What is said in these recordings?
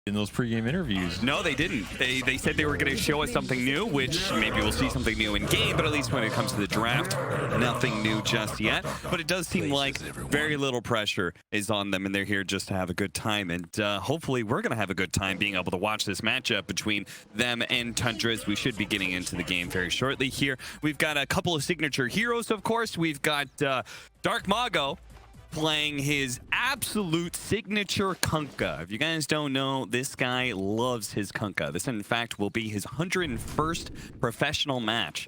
in those pregame interviews. No, they didn't. They said they were going to show us something new, which maybe we'll see something new in game, but at least when it comes to the draft, nothing new just yet. But it does seem like very little pressure is on them, and they're here just to have a good time. And hopefully we're going to have a good time being able to watch this matchup between them and Tundras. We should be getting into the game very shortly here. We've got a couple of signature heroes, of course. We've got Dark Mago playing his absolute signature Kunkka. If you guys don't know, this guy loves his Kunkka. This, in fact, will be his 101st professional match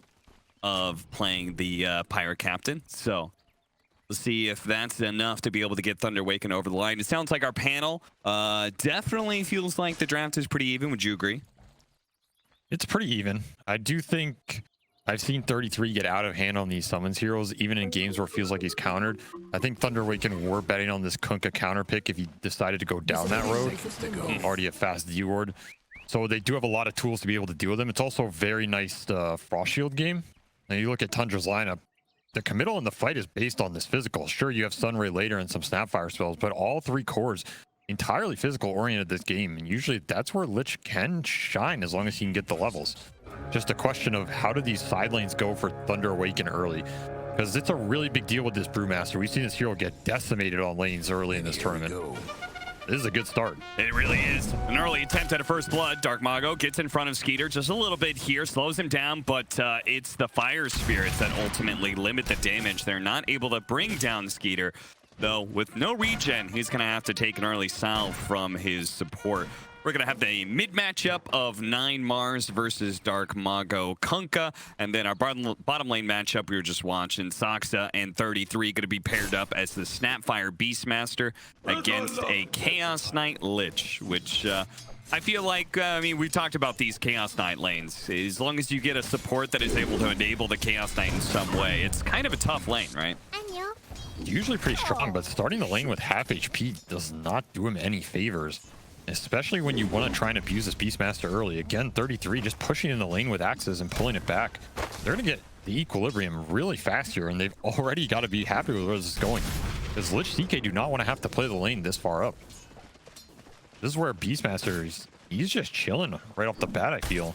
of playing the Pirate Captain. So let's see if that's enough to be able to get Thunder Awaken over the line. It sounds like our panel definitely feels like the draft is pretty even. Would you agree? It's pretty even. I do think I've seen 33 get out of hand on these summons heroes, even in games where it feels like he's countered. I think Thunder Awaken were betting on this Kunkka counter pick if he decided to go down that road. Already a fast D-ward. So they do have a lot of tools to be able to deal with them. It's also a very nice Frost Shield game. Now you look at Tundra's lineup, the committal in the fight is based on this physical. Sure, you have Sunray later and some Snapfire spells, but all three cores entirely physical oriented this game. And usually that's where Lich can shine as long as he can get the levels. Just a question of how do these side lanes go for Thunder Awaken early? Because it's a really big deal with this Brewmaster. We've seen this hero get decimated on lanes early in this tournament. This is a good start. It really is. An early attempt at a first blood. Dark Mago gets in front of Skeeter just a little bit here, slows him down, but it's the Fire Spirits that ultimately limit the damage. They're not able to bring down Skeeter, though with no regen, he's going to have to take an early salve from his support. We're going to have the mid matchup of 9 Mars versus Dark Mago Kunkka. And then our bottom lane matchup, we were just watching Saksa and 33 going to be paired up as the Snapfire Beastmaster against a Chaos Knight Lich, which I feel like, I mean, we've talked about these Chaos Knight lanes. As long as you get a support that is able to enable the Chaos Knight in some way, it's kind of a tough lane, right? Usually pretty strong, but starting the lane with half HP does not do him any favors. Especially when you want to try and abuse this Beastmaster early. Again, 33 just pushing in the lane with axes and pulling it back. They're going to get the equilibrium really fast here, and they've already got to be happy with where this is going. Because Lich CK do not want to have to play the lane this far up. This is where Beastmaster, he's just chilling right off the bat, I feel.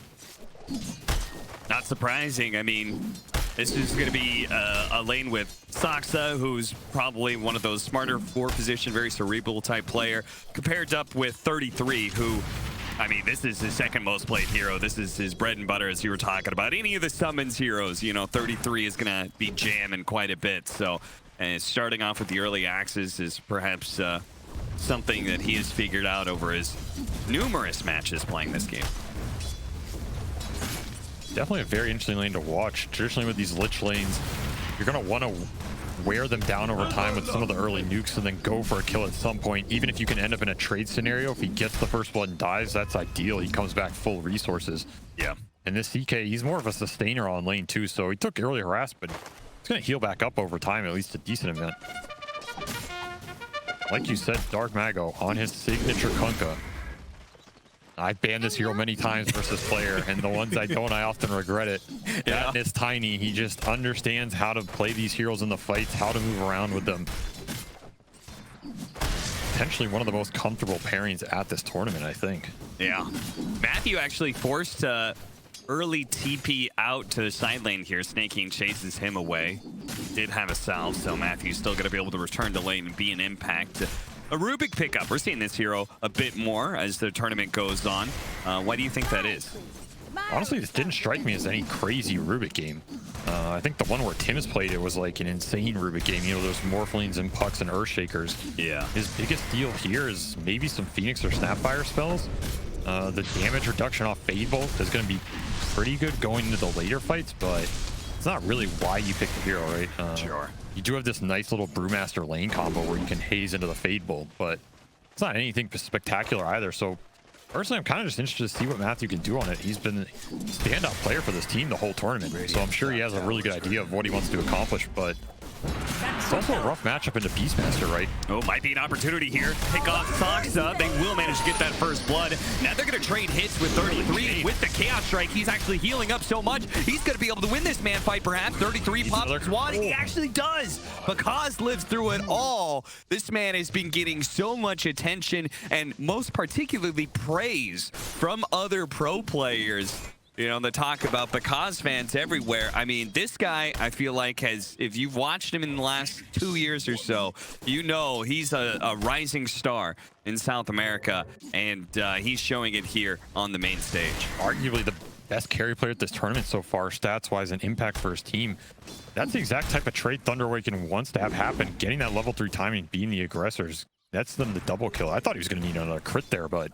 Not surprising. I mean, this is going to be a lane with Saksa, who's probably one of those smarter floor position, very cerebral type player, compared up with 33, who, I mean, this is his second most played hero. This is his bread and butter, as you were talking about. Any of the summons heroes, you know, 33 is going to be jamming quite a bit. So, and starting off with the early axes is perhaps something that he has figured out over his numerous matches playing this game. Definitely a very interesting lane to watch. Traditionally with these Lich lanes, you're going to want to wear them down over time with some of the early nukes and then go for a kill at some point. Even if you can end up in a trade scenario, if he gets the first blood and dies, that's ideal. He comes back full resources. Yeah. And this CK, he's more of a sustainer on lane too, so he took early harass, but he's going to heal back up over time, at least a decent amount. Like you said, Dark Mago on his signature Kunkka. I've banned this hero many times versus player, and the ones I don't, I often regret it. Yeah. That is Tiny. He just understands how to play these heroes in the fights, how to move around with them. Potentially one of the most comfortable pairings at this tournament, I think. Yeah. Matthew actually forced early TP out to the side lane here. Snaking chases him away. Did have a salve, so Matthew's still going to be able to return to lane and be an impact. A Rubik pickup. We're seeing this hero a bit more as the tournament goes on. Why do you think that is? Honestly, this didn't strike me as any crazy Rubik game. I think the one where Tim has played it was like an insane Rubik game. You know, those Morphlings and Pucks and Earthshakers. Yeah. His biggest deal here is maybe some Phoenix or Snapfire spells. The damage reduction off Fade Bolt is going to be pretty good going into the later fights, but it's not really why you pick the hero, right? Sure. You do have this nice little Brewmaster lane combo where you can haze into the Fade Bolt, but it's not anything spectacular either. So personally, I'm kind of just interested to see what Matthew can do on it. He's been a standout player for this team the whole tournament, so I'm sure he has a really good idea of what he wants to accomplish, but It's also a rough matchup into Beastmaster, right? Oh, might be an opportunity here. Pick off Soxa. They will manage to get that first blood. Now they're going to trade hits with 33. With the Chaos Strike, he's actually healing up so much. He's going to be able to win this man fight, perhaps. 33 pops one. He actually does. Because lives through it all. This man has been getting so much attention and most particularly praise from other pro players. You know, the talk about Because fans everywhere. I mean, this guy, I feel like, has, if you've watched him in the last 2 years or so, you know he's a rising star in South America, and he's showing it here on the main stage. Arguably the best carry player at this tournament so far, stats-wise, and impact for his team. That's the exact type of trade Thunder Awaken wants to have happen. Getting that level 3 timing, being the aggressors, that's them the double kill. I thought he was going to need another crit there, but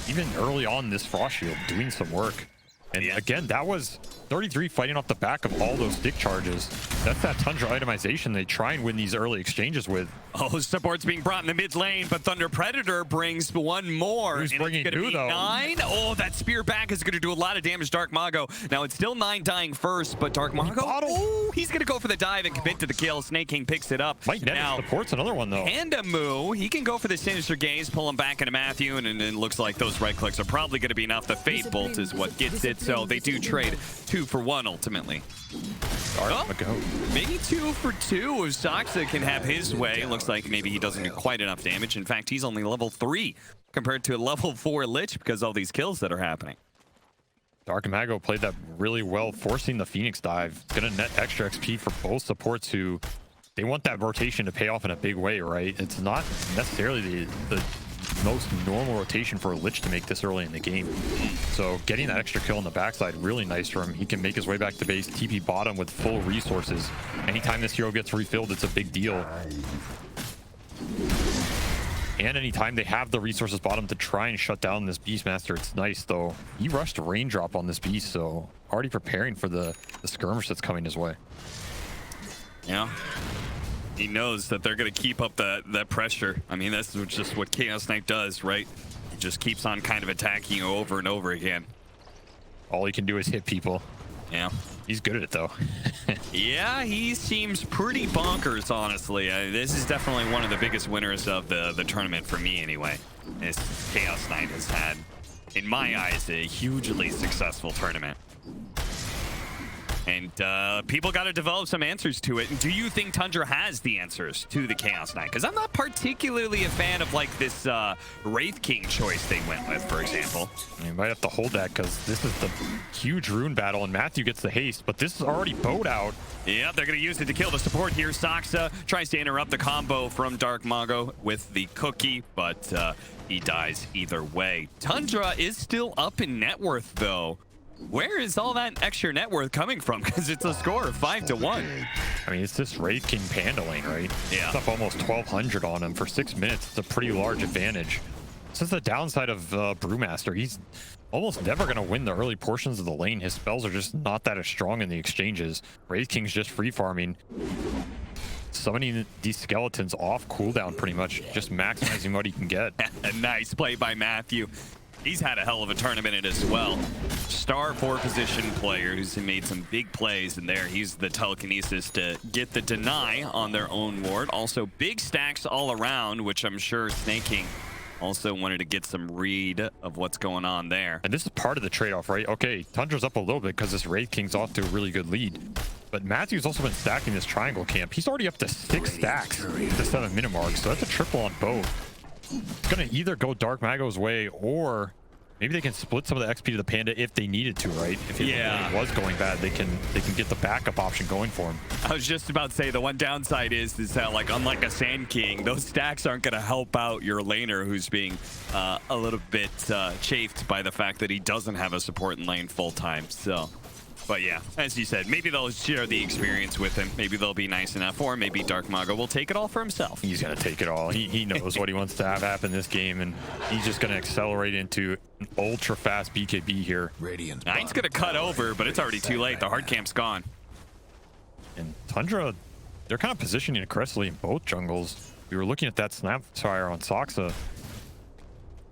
even early on this Frost Shield, doing some work. And again, that was 33 fighting off the back of all those stick charges. That's that Tundra itemization they try and win these early exchanges with. Oh, support's being brought in the mid lane, but Thunder Predator brings one more. Who's bringing two, though? 9. Oh, that spear back is going to do a lot of damage, Dark Mago. Now, it's still 9 dying first, but Dark Mago, oh, he's going to go for the dive and commit to the kill. Snake King picks it up. Mike Nettis supports another one, though. Pandamoo, he can go for the Sinister Gaze, pull him back into Matthew, and it looks like those right clicks are probably going to be enough. The Fate Bolt is what gets it, so they do trade 2 for 1 ultimately. Maybe 2 for 2 if Soxa can have his way. It looks like maybe he doesn't do quite enough damage. In fact, he's only level 3 compared to a level 4 Lich because of all these kills that are happening. Dark Mago played that really well, forcing the Phoenix dive. Gonna net extra XP for both supports who, they want that rotation to pay off in a big way, right? It's not necessarily the most normal rotation for a Lich to make this early in the game. So getting that extra kill on the backside, really nice for him. He can make his way back to base, TP bottom with full resources. Anytime this hero gets refilled, it's a big deal. And anytime they have the resources bottom to try and shut down this Beastmaster, it's nice though. He rushed Raindrop on this beast, so already preparing for the skirmish that's coming his way. Yeah. He knows that they're going to keep up that pressure. I mean, that's just what Chaos Knight does, right? He just keeps on kind of attacking you over and over again. All he can do is hit people. Yeah. He's good at it, though. Yeah, he seems pretty bonkers, honestly. This is definitely one of the biggest winners of the tournament for me, anyway. This Chaos Knight has had, in my eyes, a hugely successful tournament. And people got to develop some answers to it. And do you think Tundra has the answers to the Chaos Knight? Because I'm not particularly a fan of like this Wraith King choice they went with, for example. You might have to hold that because this is the huge rune battle and Matthew gets the haste, but this is already bowed out. Yep, they're going to use it to kill the support here. Soxa tries to interrupt the combo from Dark Mago with the cookie, but he dies either way. Tundra is still up in net worth, though. Where is all that extra net worth coming from? Because it's a score of 5-1. I mean, it's this Wraith King Panda lane, right? Yeah. It's up almost 1,200 on him for 6 minutes. It's a pretty large advantage. This is the downside of Brewmaster. He's almost never going to win the early portions of the lane. His spells are just not that as strong in the exchanges. Wraith King's just free farming, summoning these skeletons off cooldown pretty much, just maximizing what he can get. A nice play by Matthew. He's had a hell of a tournament in it as well. Star 4 position player who's made some big plays in there. He's the telekinesis to get the deny on their own ward. Also big stacks all around, which I'm sure Snake King also wanted to get some read of what's going on there. And this is part of the trade-off, right? Okay, Tundra's up a little bit because this Wraith King's off to a really good lead. But Matthew's also been stacking this triangle camp. He's already up to 6 stacks at the 7-minute mark, so that's a triple on both. It's going to either go Dark Mago's way or maybe they can split some of the XP to the Panda if they needed to, right? If it really was going bad, they can get the backup option going for him. I was just about to say the one downside is that, like, unlike a Sand King, those stacks aren't going to help out your laner who's being a little bit chafed by the fact that he doesn't have a support in lane full time. So, but yeah, as you said, maybe they'll share the experience with him. Maybe they'll be nice enough, or maybe Dark Mago will take it all for himself. He's going to take it all. He knows what he wants to have happen this game, and he's just going to accelerate into an ultra-fast BKB here. Nine's going to cut over, but it's already too late. The hard camp's gone. And Tundra, they're kind of positioning aggressively in both jungles. We were looking at that Snapfire on Soxa.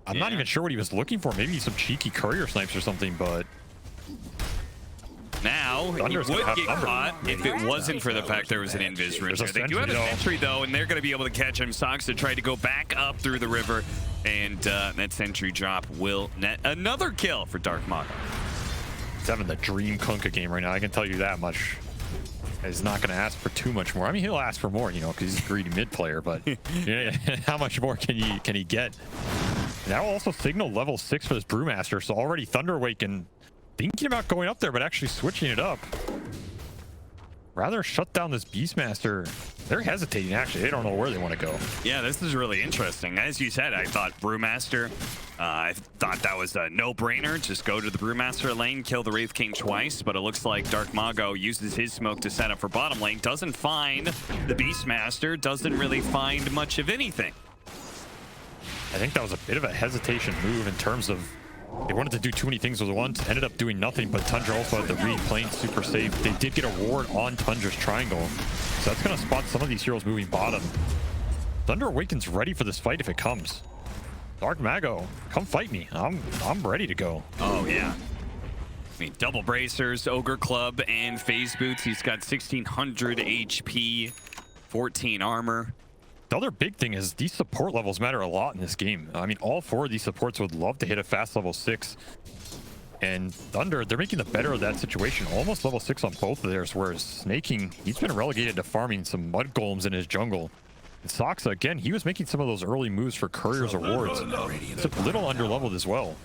I'm not even sure what he was looking for. Maybe some cheeky courier snipes or something, but Now, he would get caught if it wasn't for the fact there was an invis river. They do have a sentry, though, and they're going to be able to catch him. Sox to try to go back up through the river, and that sentry drop will net another kill for Dark Mago. He's having the dream Kunkka game right now, I can tell you that much. He's not going to ask for too much more. I mean, he'll ask for more, you know, because he's a greedy mid player, but how much more can he get? That will also signal level 6 for this Brewmaster, so already Thunder Awaken thinking about going up there, but actually switching it up. Rather shut down this Beastmaster. They're hesitating, actually. They don't know where they want to go. Yeah, this is really interesting. As you said, I thought Brewmaster, I thought that was a no-brainer. Just go to the Brewmaster lane, kill the Wraith King twice, but it looks like Dark Mago uses his smoke to set up for bottom lane. Doesn't find the Beastmaster, doesn't really find much of anything. I think that was a bit of a hesitation move in terms of they wanted to do too many things at once, ended up doing nothing, but Tundra also had the read playing super safe. They did get a ward on Tundra's triangle, so that's going to spot some of these heroes moving bottom. Thunder Awaken's ready for this fight if it comes. Dark Mago, come fight me. I'm ready to go. Oh, yeah. I mean, double bracers, Ogre Club, and phase boots. He's got 1600 HP, 14 armor. The other big thing is these support levels matter a lot in this game. I mean, all 4 of these supports would love to hit a fast level 6. And Thunder, they're making the better of that situation. Almost level 6 on both of theirs, whereas Snaking, he's been relegated to farming some mud golems in his jungle. And Soxa, again, he was making some of those early moves for Courier's rewards. It's a little underleveled as well.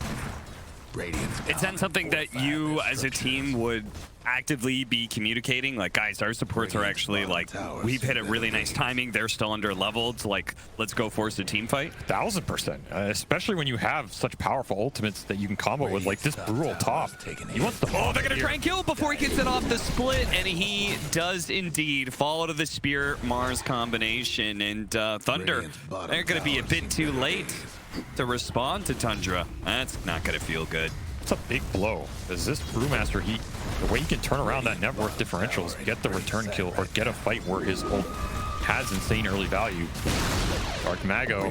It's not something that you as a team would actively be communicating, like, guys, our supports are actually like, we've hit a really nice timing, they're still under leveled, like, let's go force a team fight? 1000%, especially when you have such powerful ultimates that you can combo with, like this brutal top. He wants the they're gonna try and kill before he gets it off the split, and he does indeed fall to the Spear Mars combination, and Thunder, they're gonna be a bit too late to respond to Tundra. That's not gonna feel good. It's a big blow. Because this Brewmaster, the way he can turn around that net worth differentials, get the return kill, or get a fight where his ult has insane early value. Dark Mago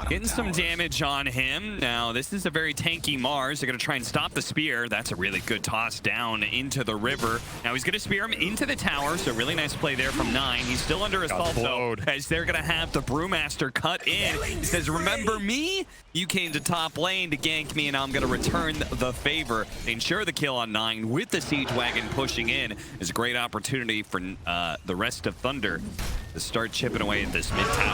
getting some damage on him. Now, this is a very tanky Mars. They're going to try and stop the spear. That's a really good toss down into the river. Now, he's going to spear him into the tower, so really nice play there from 9. He's still under assault, though, as they're going to have the Brewmaster cut in. He says, remember me? You came to top lane to gank me, and I'm going to return the favor. Ensure the kill on 9 with the Siege Wagon pushing in is a great opportunity for the rest of Thunder to start chipping away at this mid tower.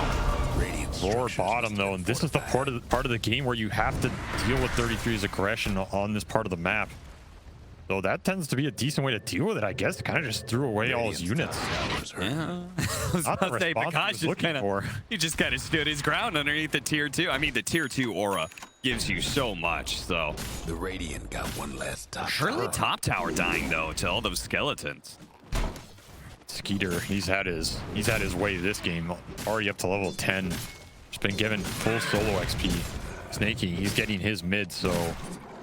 Lower bottom, though, and this is the part of the game where you have to deal with 33's aggression on this part of the map. So that tends to be a decent way to deal with it, I guess. Kind of just threw away all his units. Yeah. I was about to say, he just kind of stood his ground underneath the tier 2. I mean, the tier 2 aura gives you so much, so. The Radiant got one last top tower. Top tower dying, though, to all those skeletons. Skeeter, he's had his way this game. Already up to level 10. Just been given full solo XP. Snaky, he's getting his mid, so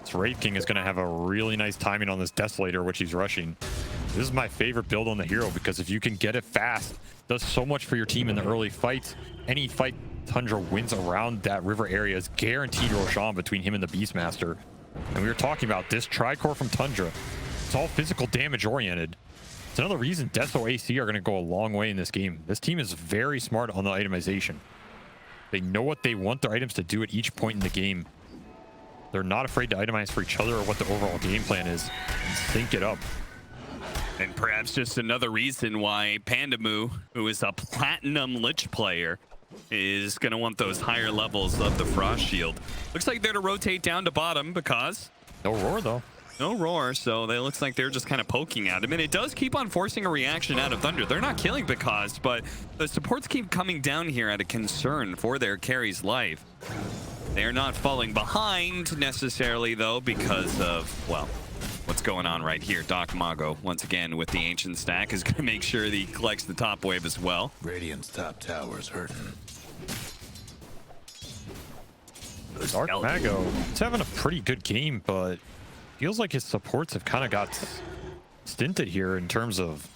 this Wraith King is going to have a really nice timing on this Desolator, which he's rushing. This is my favorite build on the hero, because if you can get it fast, it does so much for your team in the early fights. Any fight Tundra wins around that river area is guaranteed Roshan between him and the Beastmaster. And we were talking about this Tricore from Tundra. It's all physical damage oriented. It's another reason Deso AC are going to go a long way in this game. This team is very smart on the itemization. They know what they want their items to do at each point in the game. They're not afraid to itemize for each other or what the overall game plan is and sync it up. And perhaps just another reason why Pandamu, who is a platinum Lich player, is going to want those higher levels of the Frost Shield. Looks like they're to rotate down to bottom because... No roar, though. No roar, so it looks like they're just kind of poking at him. And it does keep on forcing a reaction out of Thunder. They're not killing because, but the supports keep coming down here at a concern for their carry's life. They're not falling behind necessarily, though, because of, well, what's going on right here. Dark Mago, once again, with the Ancient stack, is going to make sure that he collects the top wave as well. Radiant's top tower's hurting. Dark Mago, he's having a pretty good game, but feels like his supports have kind of got stinted here in terms of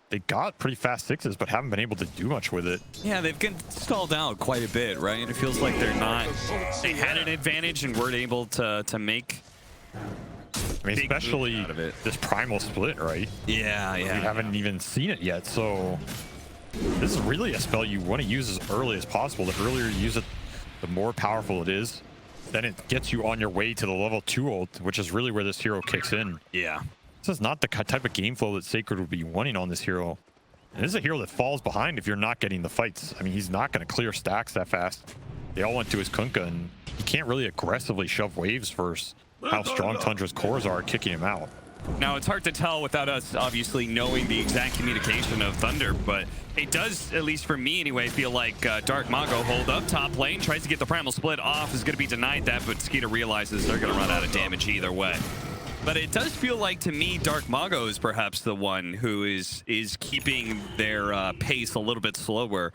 they got pretty fast 6s, but haven't been able to do much with it. Yeah, they've been stalled out quite a bit, right? And it feels like they're not... They had an advantage and weren't able to make I mean, Big especially out of it. this primal split, right? Yeah, We haven't even seen it yet, so this is really a spell you want to use as early as possible. The earlier you use it, the more powerful it is. Then it gets you on your way to the level 2 ult, which is really where this hero kicks in. Yeah. This is not the type of game flow that Sacred would be wanting on this hero. And this is a hero that falls behind if you're not getting the fights. I mean, he's not going to clear stacks that fast. They all went to his Kunkka, and he can't really aggressively shove waves versus how strong Tundra's cores are kicking him out. Now, it's hard to tell without us obviously knowing the exact communication of Thunder, but it does, at least for me anyway, feel like Dark Mago hold up top lane, tries to get the primal split off, is going to be denied that, but Skeeter realizes they're going to run out of damage either way. But it does feel like, to me, Dark Mago is perhaps the one who is keeping their pace a little bit slower,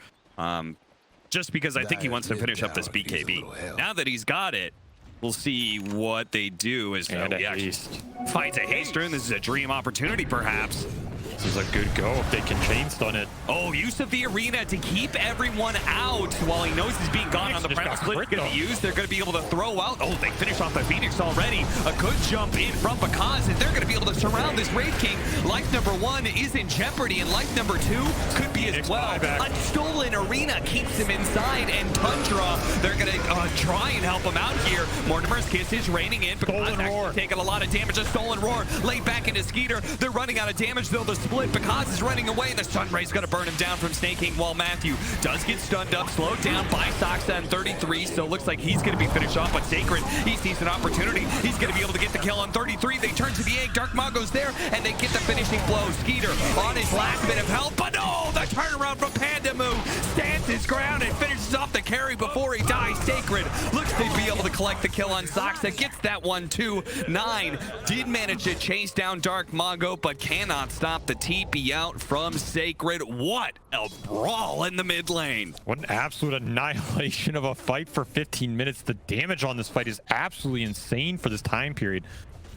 just because I think he wants to finish up this BKB. Now that he's got it, we'll see what they do as And a haste. finds a haster, and this is a dream opportunity, perhaps. This is a good go if they can chain stun it. Oh, use of the arena to keep everyone out while he knows he's being gone on the Just primal got split. crit, Going to though. be used. They're going to be able to throw out. Oh, they finish off the Phoenix already. A good jump in from Bakaz, and they're going to be able to surround this Wraith King. Life number 1 is in jeopardy, and life number 2 could be as well. A stolen arena keeps him inside, and Tundra, they're going to try and help him out here. Mortimer's Kiss is raining in. Bakaz actually taking a lot of damage. A stolen roar laid back into Skeeter. They're running out of damage, though. The split. Bakaz is running away, and the Sun Ray's going to burn him down from snaking, while Matthew does get stunned up, slowed down by Soxa and 33, so looks like he's going to be finished off. But Sacred, he sees an opportunity. He's going to be able to get the kill on 33. They turn to the egg. Dark Mago's there, and they get the finishing blow. Skeeter on his last bit of help, but no! The turnaround from Pandamu stands his ground and finishes off the carry before he dies. Sacred looks to be able to collect the kill on Soxa, gets that one too. 9 did manage to chase down Dark Mago, but cannot stop the TP out from Sacred. What a brawl in the mid lane. What an absolute annihilation of a fight for 15 minutes. The damage on this fight is absolutely insane for this time period.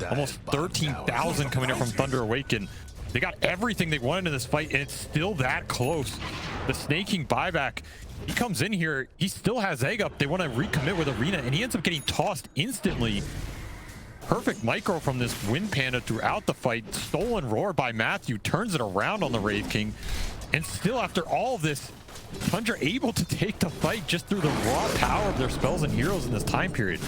Almost 13,000 coming in from Thunder Awaken. They got everything they wanted in this fight, and it's still that close. The snaking buyback, he comes in here, he still has egg up. They want to recommit with Arena, and he ends up getting tossed instantly. Perfect micro from this Wind Panda throughout the fight. Stolen roar by Matthew, turns it around on the Wraith King. And still, after all of this, Tundra able to take the fight just through the raw power of their spells and heroes in this time period.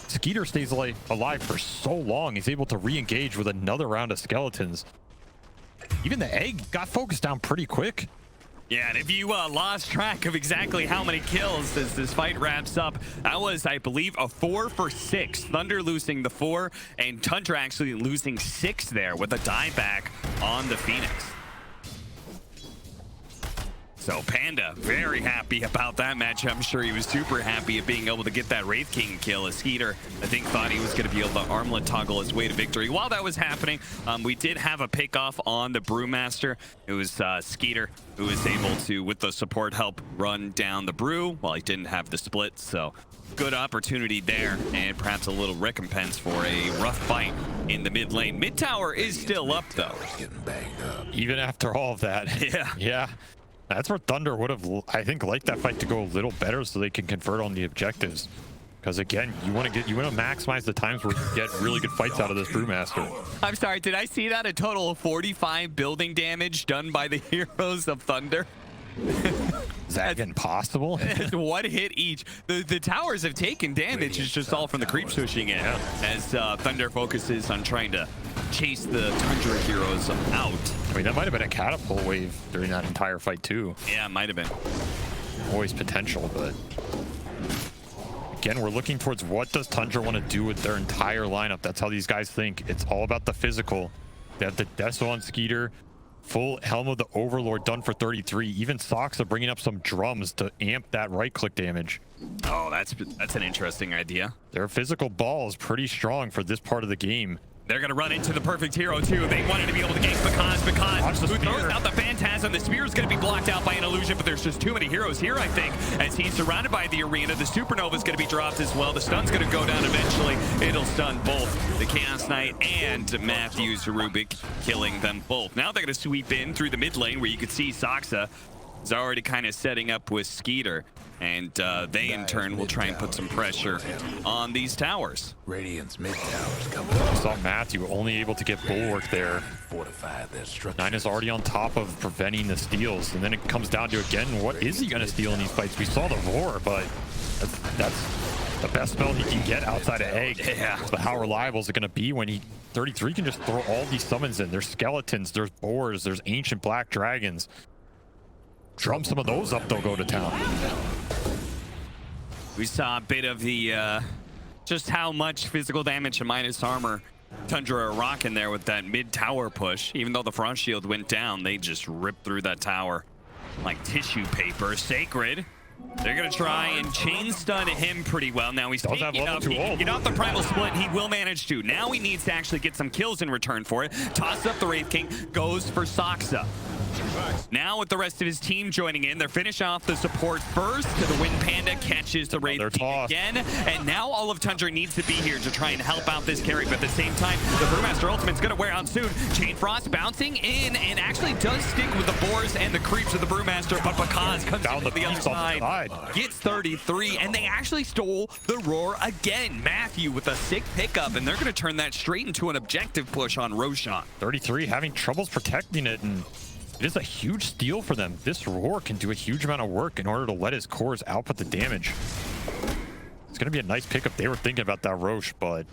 Skeeter stays alive for so long. He's able to re-engage with another round of skeletons. Even the egg got focused down pretty quick. Yeah, and if you lost track of exactly how many kills as this fight wraps up, that was, I believe, a 4 for 6. Thunder losing the 4, and Tundra actually losing 6 there with a dieback on the Phoenix. So Panda, very happy about that match. I'm sure he was super happy at being able to get that Wraith King kill, as Skeeter, I think, thought he was going to be able to armlet toggle his way to victory. While that was happening, we did have a pick-off on the Brewmaster. It was Skeeter who was able to, with the support help, run down the Brew while he didn't have the split. So good opportunity there, and perhaps a little recompense for a rough fight in the mid lane. Mid tower is still up, though. Even after all of that. Yeah. Yeah. That's where Thunder would have, I think, liked that fight to go a little better so they can convert on the objectives. Because again, you want to maximize the times where you get really good fights out of this Brewmaster. I'm sorry, did I see that? A total of 45 building damage done by the heroes of Thunder? Is that even possible? One hit each. The towers have taken damage. It's just all from the creep swishing in. Yeah. As Thunder focuses on trying to chase the Tundra heroes out. I mean, that might have been a catapult wave during that entire fight too. Yeah, it might have been. Always potential, but again, we're looking towards what does Tundra want to do with their entire lineup. That's how these guys think. It's all about the physical. They have the Deso on Skeeter, full Helm of the Overlord done for 33. Even Soxa bringing up some drums to amp that right-click damage. Oh, that's an interesting idea. Their physical ball is pretty strong for this part of the game. They're going to run into the perfect hero, too. They wanted to be able to gank because who throws out the Phantasm. The spear is going to be blocked out by an illusion, but there's just too many heroes here, I think, as he's surrounded by the arena. The Supernova is going to be dropped as well. The stun's going to go down eventually. It'll stun both the Chaos Knight and Matthews Rubik, killing them both. Now they're going to sweep in through the mid lane, where you could see Soxa is already kind of setting up with Skeeter. And they, in turn, will try and put some pressure on these towers. Radiant's mid towers come I saw Matthew only able to get bulwark there. fortify their structure. Nine is already on top of preventing the steals, and then it comes down to, again, what is he going to steal in these fights? We saw the roar, but that's the best spell he can get outside of Egg. Yeah. But how reliable is it going to be when 33 can just throw all these summons in? There's skeletons, there's boars, there's ancient black dragons. Drum some of those up, they'll go to town. We saw a bit of the just how much physical damage and minus armor Tundra are rocking there with that mid tower push. Even though the frost shield went down, they just ripped through that tower like tissue paper. Sacred, they're gonna try and chain stun him pretty well. Now he's taking up. He can get off the primal split. He will manage to. Now he needs to actually get some kills in return for it. Tosses up the Wraith King, goes for Saksa. Now with the rest of his team joining in, they're finishing off the support first. The Wind Panda catches the Wraith King again. And now all of Tundra needs to be here to try and help out this carry. But at the same time, the Brewmaster Ultimate's going to wear out soon. Chain Frost bouncing in and actually does stick with the boars and the creeps of the Brewmaster. But Bakaz comes down the other side, gets 33, and they actually stole the roar again. Matthew with a sick pickup, and they're going to turn that straight into an objective push on Roshan. 33 having troubles protecting it, and it is a huge steal for them. This roar can do a huge amount of work in order to let his cores output the damage. It's going to be a nice pickup. They were thinking about that Roche, but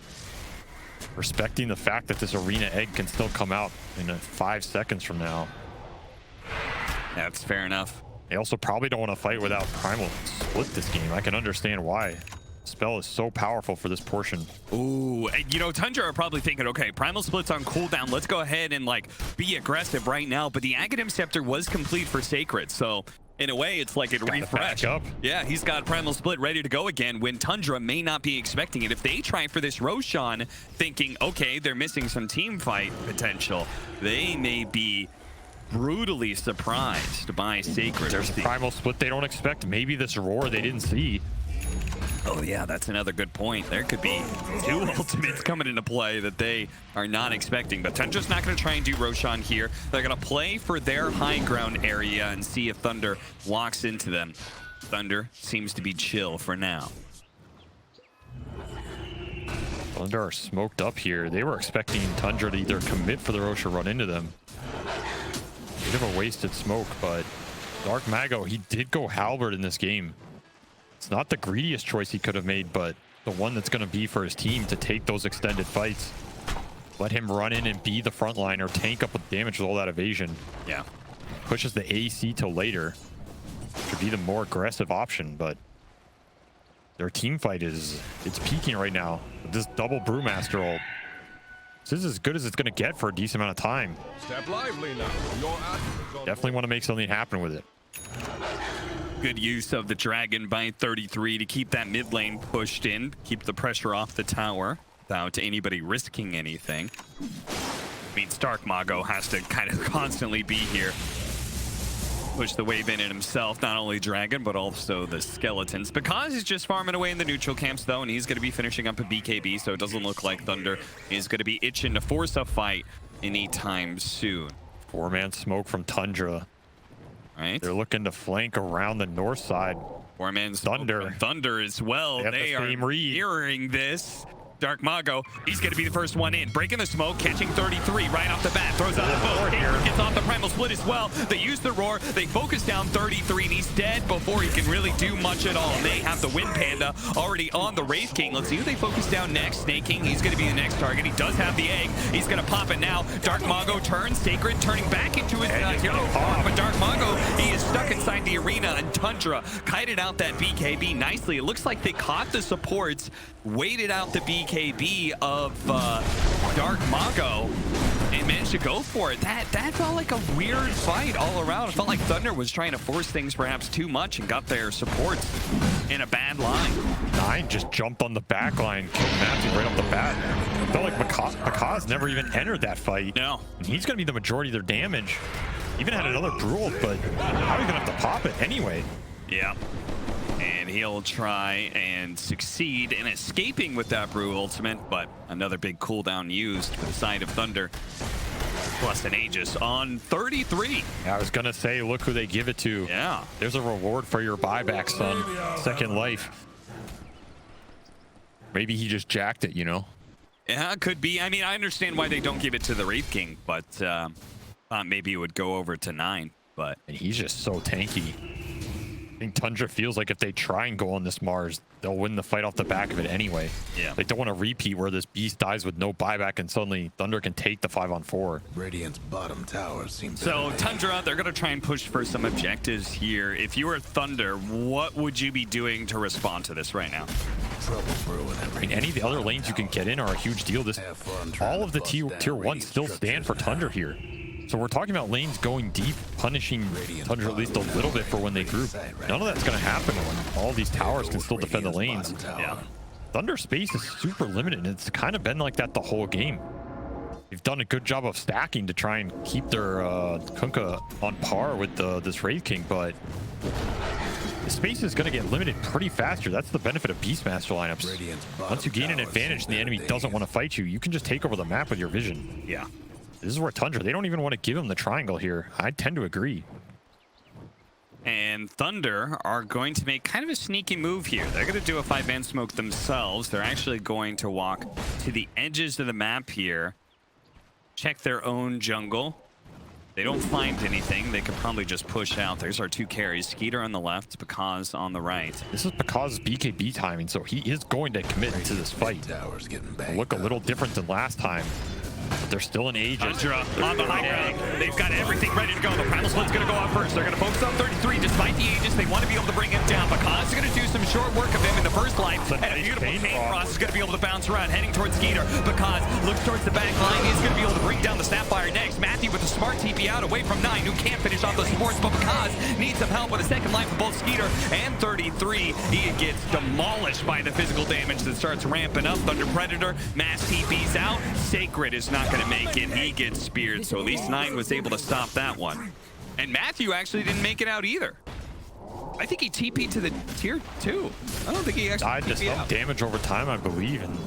respecting the fact that this arena egg can still come out in 5 seconds from now. That's fair enough. They also probably don't want to fight without Primal Split this game. I can understand why. Spell is so powerful for this portion. Ooh, you know, Tundra are probably thinking, okay, Primal Split's on cooldown. Let's go ahead and, like, be aggressive right now. But the Aghanim Scepter was complete for Sacred. So, in a way, it's like it refreshed. Yeah, he's got Primal Split ready to go again when Tundra may not be expecting it. If they try for this Roshan thinking, okay, they're missing some team fight potential, they may be brutally surprised by Sacred. There's a Primal Split they don't expect. Maybe this roar they didn't see. Oh yeah, that's another good point. There could be 2 ultimates coming into play that they are not expecting. But Tundra's not going to try and do Roshan here. They're going to play for their high ground area and see if Thunder walks into them. Thunder seems to be chill for now. Thunder are smoked up here. They were expecting Tundra to either commit for the Roche or run into them. Bit of a wasted smoke, but Dark Mago, he did go Halberd in this game. It's not the greediest choice he could have made, but the one that's going to be for his team to take those extended fights. Let him run in and be the front line or tank up with damage with all that evasion. Yeah. Pushes the AC till later. Should be the more aggressive option, but their team fight it's peaking right now. With this double Brewmaster ult. This is as good as it's going to get for a decent amount of time. Step lively now. Definitely want to make something happen with it. Good use of the Dragon by 33 to keep that mid lane pushed in, keep the pressure off the tower without anybody risking anything. I mean, Stark Mago has to kind of constantly be here. Push the wave in it himself, not only Dragon, but also the skeletons. Because he's just farming away in the neutral camps, though, and he's going to be finishing up a BKB, so it doesn't look like Thunder is going to be itching to force a fight anytime soon. 4-man smoke from Tundra. Right. They're looking to flank around the north side. 4-man Thunder. Thunder as well. They are mirroring this. Dark Mago, he's going to be the first one in. Breaking the smoke, catching 33 right off the bat. Throws out the boat. Gets off the Primal Split as well. They use the roar. They focus down 33, and he's dead before he can really do much at all. And they have the Wind Panda already on the Wraith King. Let's see who they focus down next. Snake King, he's going to be the next target. He does have the egg. He's going to pop it now. Dark Mago turns. Sacred turning back into his hero form. But Dark Mago, he is stuck inside the arena, and Tundra kited out that BKB nicely. It looks like they caught the supports, waited out the BKB of Dark Mago, and managed to go for it. That felt like a weird fight all around. It felt like Thunder was trying to force things perhaps too much and got their supports in a bad line. 9 just jumped on the back line, killed Matthew right off the bat. It felt like Bakaz never even entered that fight. No. And he's going to be the majority of their damage. Even had another Brew, but how are you going to have to pop it anyway? Yeah. And he'll try and succeed in escaping with that Brew ultimate, but another big cooldown used for the side of Thunder. plus an Aegis on 33. Yeah, I was gonna say, look who they give it to. Yeah. There's a reward for your buyback, son. Second life. Maybe he just jacked it, you know? Yeah, could be. I mean, I understand why they don't give it to the Wraith King, but thought maybe it would go over to 9. But And he's just so tanky. I think Tundra feels like if they try and go on this Mars, they'll win the fight off the back of it anyway. Yeah. They don't want to repeat where this beast dies with no buyback and suddenly Thunder can take the 5-on-4. Radiant's bottom tower seems so Tundra, they're going to try and push for some objectives here. If you were Thunder, what would you be doing to respond to this right now? trouble brewing. I mean, any of the other lanes you can get in are a huge deal. This, all of the tier 1s still stand for Tundra here. So we're talking about lanes going deep, punishing Tundra at least a little bit for when they group. None of that's going to happen when all these towers can still defend the lanes. Yeah. Thunder space is super limited, and it's kind of been like that the whole game. They've done a good job of stacking to try and keep their Kunkka on par with this Wraith King, but the space is going to get limited pretty faster. That's the benefit of Beastmaster lineups. Once you gain an advantage and the enemy doesn't want to fight you, you can just take over the map with your vision. Yeah. This is where Tundra, they don't even want to give him the triangle here. I tend to agree. And Thunder are going to make kind of a sneaky move here. They're going to do a 5-man smoke themselves. They're actually going to walk to the edges of the map here, check their own jungle. They don't find anything. They could probably just push out. There's our 2 carries. Skeeter on the left, Bakaz on the right. This is Bakaz's BKB timing, so he is going to commit to this fight. It'll look a little different than last time, but they're still in Aegis. Tundra on the high ground. They've got everything ready to go. The Primal Split's going to go out first. They're going to focus on 33. Despite the Aegis, they want to be able to bring him down. Bakaz is going to do some short work of him in the first line. And a beautiful pain cross is going to be able to bounce around, heading towards Skeeter. Bakaz looks towards the back line. He's going to be able to bring down the Snapfire next. Matthew with a smart TP out away from 9, who can't finish off the supports, but Bakaz needs some help with a second line for both Skeeter and 33. He gets demolished by the physical damage that starts ramping up. Thunder Predator, mass TP's out. Sacred is not going to make it. He gets speared, so at least 9 was able to stop that one. And Matthew actually didn't make it out either. I think he TP'd to the tier 2. I don't think he actually died to some out. damage over time, I believe, and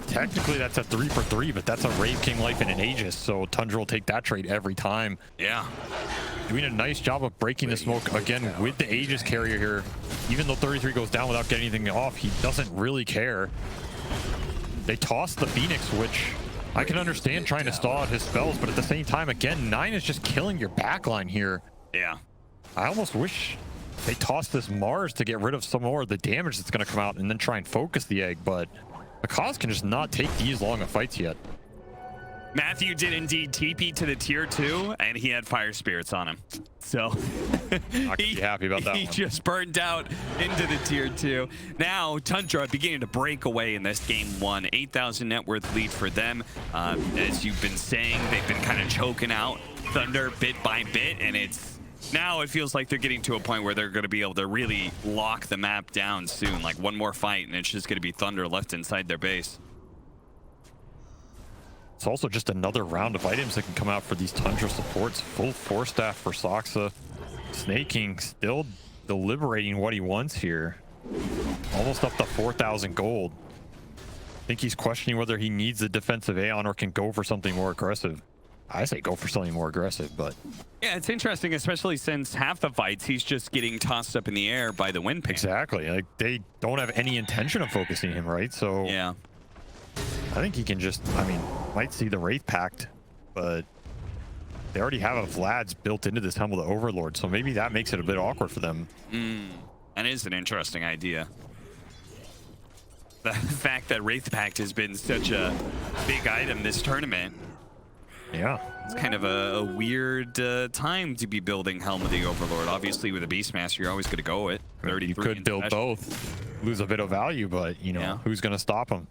technically that's a 3 for 3, but that's a Wraith King life in an Aegis, so Tundra will take that trade every time. Yeah. Doing a nice job of breaking the smoke again with the Aegis carrier here. Even though 33 goes down without getting anything off, he doesn't really care. They toss the Phoenix, which I can understand trying to stall out his spells, but at the same time, again, 9 is just killing your backline here. Yeah. I almost wish they tossed this Mars to get rid of some more of the damage that's going to come out and then try and focus the egg, but Bakaz can just not take these long of fights yet. Matthew did indeed TP to the tier 2, and he had fire spirits on him. So Not gonna be happy about that he one. just burned out into the tier 2. Now Tundra beginning to break away in this game 1. 8,000 net worth lead for them. As you've been saying, they've been kind of choking out Thunder bit by bit, and now it feels like they're getting to a point where they're going to be able to really lock the map down soon. Like one more fight, and it's just going to be Thunder left inside their base. It's also just another round of items that can come out for these Tundra supports. Full Force Staff for Soxa. Snake King still deliberating what he wants here. Almost up to 4,000 gold. I think he's questioning whether he needs a defensive Aeon or can go for something more aggressive. I say go for something more aggressive, but... Yeah, it's interesting, especially since half the fights he's just getting tossed up in the air by the wind pan. Exactly. Like, they don't have any intention of focusing him, right? So... Yeah. I think he can just, I mean, might see the Wraith Pact, but they already have a Vlad's built into this Helm of the Overlord, so maybe that makes it a bit awkward for them. That is an interesting idea. The fact that Wraith Pact has been such a big item this tournament. Yeah. It's kind of a weird time to be building Helm of the Overlord. Obviously, with a Beastmaster, you're always going to go it. 33 You could build special. both, lose a bit of value, but, you know, Yeah. who's going to stop him?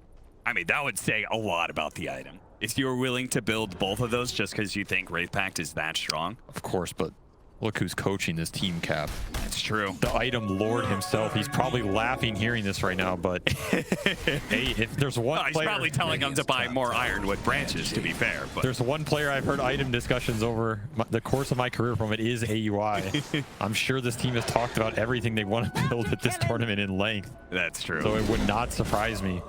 I mean, that would say a lot about the item. If you're willing to build both of those just because you think Wraith Pact is that strong. Of course, but look who's coaching this team, Cap. That's true. The item lord himself. He's probably laughing hearing this right now, but hey, if there's one Well, he's player... probably telling him to buy more ironwood branches, to be fair. But There's one player I've heard item discussions over the course of my career from, it is AUI. I'm sure this team has talked about everything they want to build at this tournament in length. that's true. So it would not surprise me.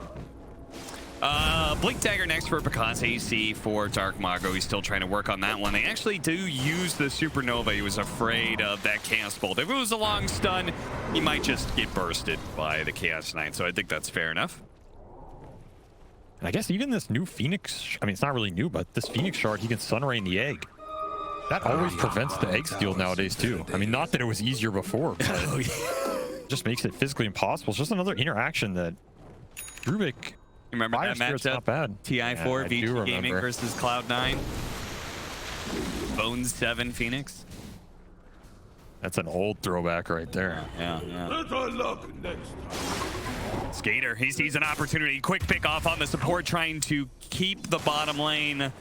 Blink Dagger next for Picasso AC for Dark Mago. He's still trying to work on that one. They actually do use the Supernova. He was afraid of that Chaos Bolt. If it was a long stun, he might just get bursted by the Chaos Knight. So I think that's fair enough. And I guess even this new Phoenix, I mean, it's not really new, but this Phoenix shard, he can Sunray the egg. That always prevents the egg steal nowadays too. I mean, not that it was easier before, but it just makes it physically impossible. It's just another interaction that Rubik. Remember that matchup? Not bad. TI4 VG Gaming versus Cloud9. Bones 7 Phoenix. That's an old throwback right there. Yeah. Skater, he sees an opportunity. Quick pick off on the support, trying to keep the bottom lane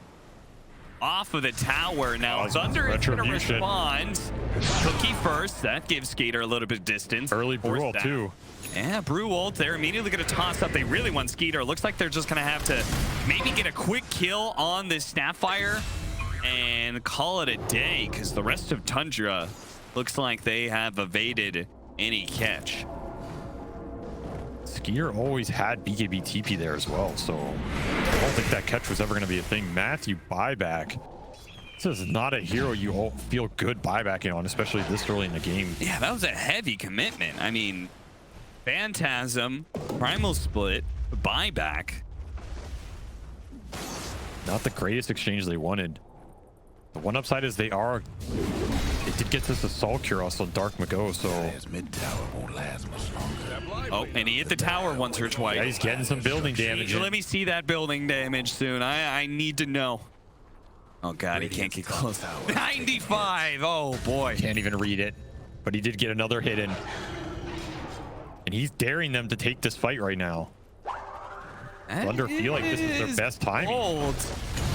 off of the tower. Now Thunder is going to respond. Cookie first. That gives Skater a little bit of distance. Early Brew ult too. Yeah, Brew ult. They're immediately going to toss up. They really want Skeeter. Looks like they're just going to have to maybe get a quick kill on this Snapfire and call it a day, because the rest of Tundra looks like they have evaded any catch. Skeeter always had BKB TP there as well, so I don't think that catch was ever going to be a thing. Matthew buyback. This is not a hero you all feel good buybacking on, especially this early in the game. Yeah, that was a heavy commitment. I mean, Phantasm, Primal Split, buyback. Not the greatest exchange they wanted. The one upside is they did get this Assault Cure also Dark Mago, so... His mid tower won't last much longer. Oh, and he hit the tower once or twice. Yeah, he's getting some building damage. Let me see that building damage soon. I need to know. Oh god, he can't get close. 95! Oh boy. Can't even read it. But he did get another hit in. And he's daring them to take this fight right now. Thunder feel like this is their best timing. Bold.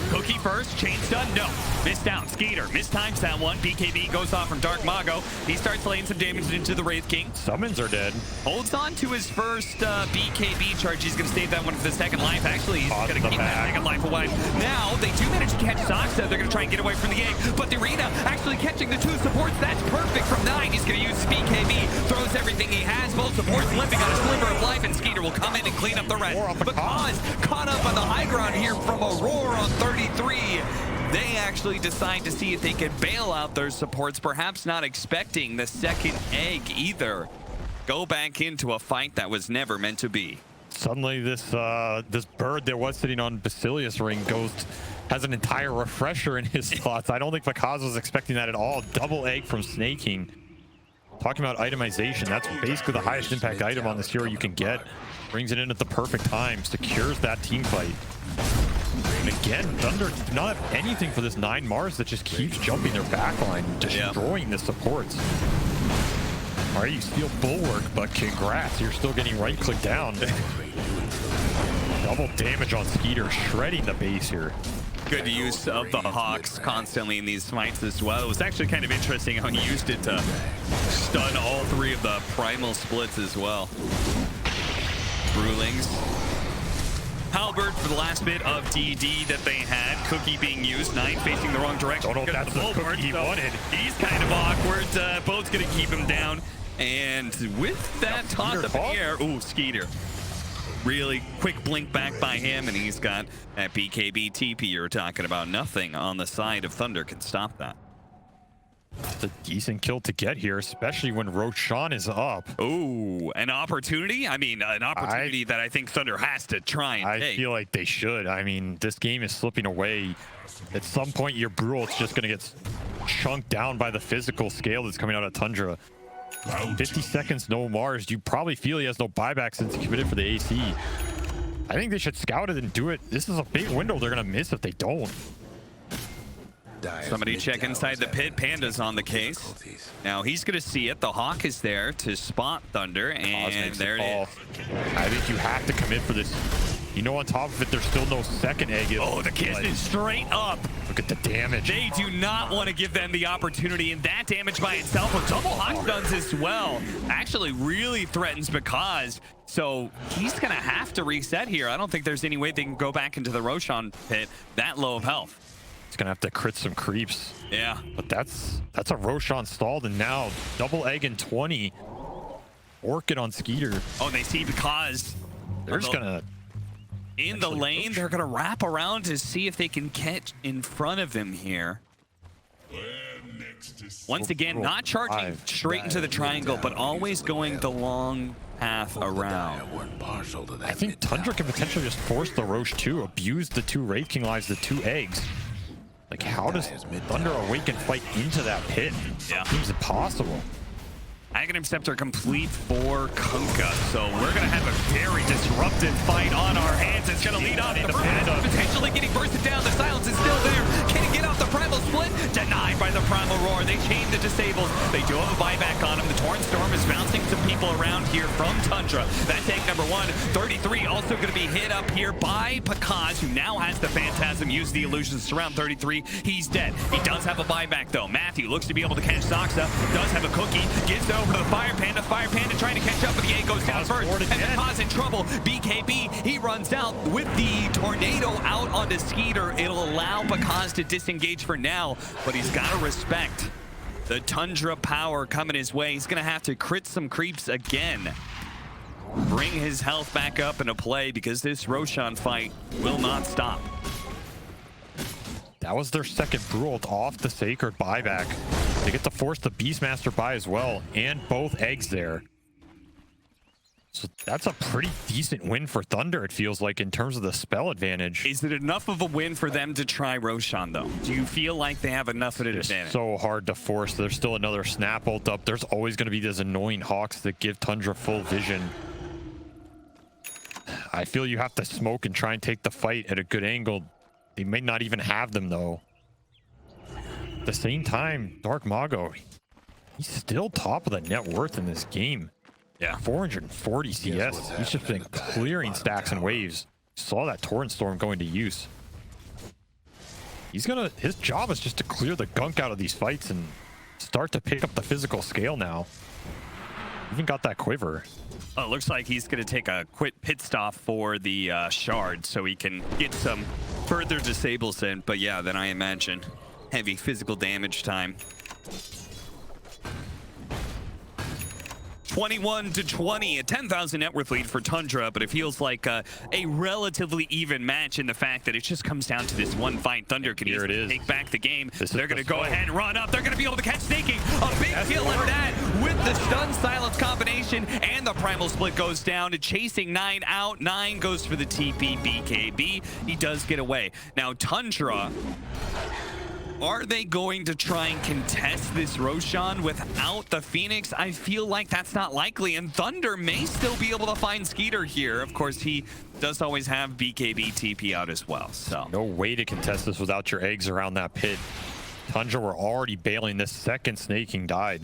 Cookie first, chain stun, no. Missed down, Skeeter, mistimes that one. BKB goes off from Dark Mago. He starts laying some damage into the Wraith King. Summons are dead. Holds on to his first BKB charge. He's going to save that one for the second life. Actually, he's going to keep that second life alive. Now, they do manage to catch Soxa. They're going to try and get away from the egg. But the Arena actually catching the two supports. That's perfect from 9. He's going to use his BKB. Throws everything he has. Both supports limping on a sliver of life. And Skeeter will come in and clean up the rest. Because caught up on the high ground here from Aurora on 33. They actually decide to see if they can bail out their supports, perhaps not expecting the second egg either. Go back into a fight that was never meant to be. Suddenly this this bird that was sitting on Basilius Ring has an entire refresher in his slots. I don't think Picasso was expecting that at all. Double egg from Snake King. Talking about itemization, that's basically the highest impact item on this hero you can get. Brings it in at the perfect time, secures that team fight. And again, Thunder do not have anything for this 9 Mars that just keeps jumping their backline, destroying the supports. All right, you steal Bulwark, but congrats, you're still getting right-click down. Double damage on Skeeter, shredding the base here. Good use of the Hawks constantly in these fights as well. It was actually kind of interesting how he used it to stun all 3 of the primal splits as well. Brewlings. Halberd for the last bit of DD that they had. Cookie being used. 9 facing the wrong direction. Oh, no, that's the cookie he wanted. He's kind of awkward. Boat's going to keep him down. And with that toss up in the air, ooh, Skeeter. Really quick blink back by him, and he's got that BKB TP you're talking about. Nothing on the side of Thunder can stop that. It's a decent kill to get here, especially when Roshan is up. Oh, an opportunity? I mean, an opportunity that I think Thunder has to try and take. I feel like they should. I mean, this game is slipping away. At some point, your Brule is just going to get chunked down by the physical scale that's coming out of Tundra. 50 seconds, no Mars. You probably feel he has no buyback since he committed for the AC. I think they should scout it and do it. This is a big window they're going to miss if they don't. Somebody check inside the pit. Panda's on the case. Now he's going to see it. The Hawk is there to spot Thunder, and there it is. I think you have to commit for this. You know, on top of it, there's still no second egg. Oh, the kiss is straight up. Look at the damage. They do not want to give them the opportunity, and that damage by itself with double Hawk stuns as well actually really threatens Because. So he's going to have to reset here. I don't think there's any way they can go back into the Roshan pit that low of health. He's gonna have to crit some creeps. Yeah. But that's a Roshan stalled, and now double egg in 20. Orchid on Skeeter. Oh, and they see Because. They're just gonna in the lane. They're going to wrap around to see if they can get in front of him here. Once again, not charging straight into the triangle, but always going the long path around. I think Tundra can potentially just force the Roche 2, abuse the 2 Wraith King Lives, the 2 eggs. Like, how does Thunder Awaken fight into that pit? Yeah. Seems impossible. Aghanim Scepter complete for Kunkka, so we're going to have a very disruptive fight on our hands. It's going to lead off the Primal, potentially getting bursted down. The silence is still there. Can he get off the Primal Split? Denied by the Primal Roar. They chain the disables. They do have a buyback on him. The Torrent Storm is bouncing some people around here from Tundra. That tank number 1, 33, also going to be hit up here by Pakaz, who now has the Phantasm. Use the illusions to surround 33. He's dead. He does have a buyback, though. Matthew looks to be able to catch Zoxa. Does have a cookie. Gives it over to the Fire Panda. Fire Panda trying to catch up, but the A goes down first. And Pakaz in trouble. BKB, he runs out with the Tornado out onto Skeeter. It'll allow Pakaz to disengage for now, but he's got to respect the Tundra power coming his way. He's going to have to crit some creeps again. Bring his health back up into play because this Roshan fight will not stop. That was their second Brult off the Sacred buyback. They get to force the Beastmaster buy as well, and both eggs there. So that's a pretty decent win for Thunder, it feels like, in terms of the spell advantage. Is it enough of a win for them to try Roshan, though? Do you feel like they have enough of an advantage? So hard to force. There's still another snap ult up. There's always going to be those annoying Hawks that give Tundra full vision. I feel you have to smoke and try and take the fight at a good angle. They may not even have them, though. At the same time, Dark Mago, he's still top of the net worth in this game. Yeah. 440 CS. He's just been clearing stacks and waves. Saw that Torrent Storm going to use. His job is just to clear the gunk out of these fights and start to pick up the physical scale now. Even got that quiver. Oh, it looks like he's going to take a quick pit stop for the shard so he can get some further disables in. But yeah, then I imagine heavy physical damage time. 21-20, a 10,000 net worth lead for Tundra, but it feels like a relatively even match in the fact that it just comes down to this one fight. Thunder can easily take back the game. They're going to go ahead and run up. They're going to be able to catch Snaking. A big kill at that with the stun silence combination, and the Primal Split goes down. Chasing 9 out. 9 goes for the TP BKB. He does get away. Now, Tundra, are they going to try and contest this Roshan without the Phoenix? I feel like that's not likely, and Thunder may still be able to find Skeeter here. Of course, he does always have BKB TP out as well, so. No way to contest this without your eggs around that pit. Tundra were already bailing the second Snaking died.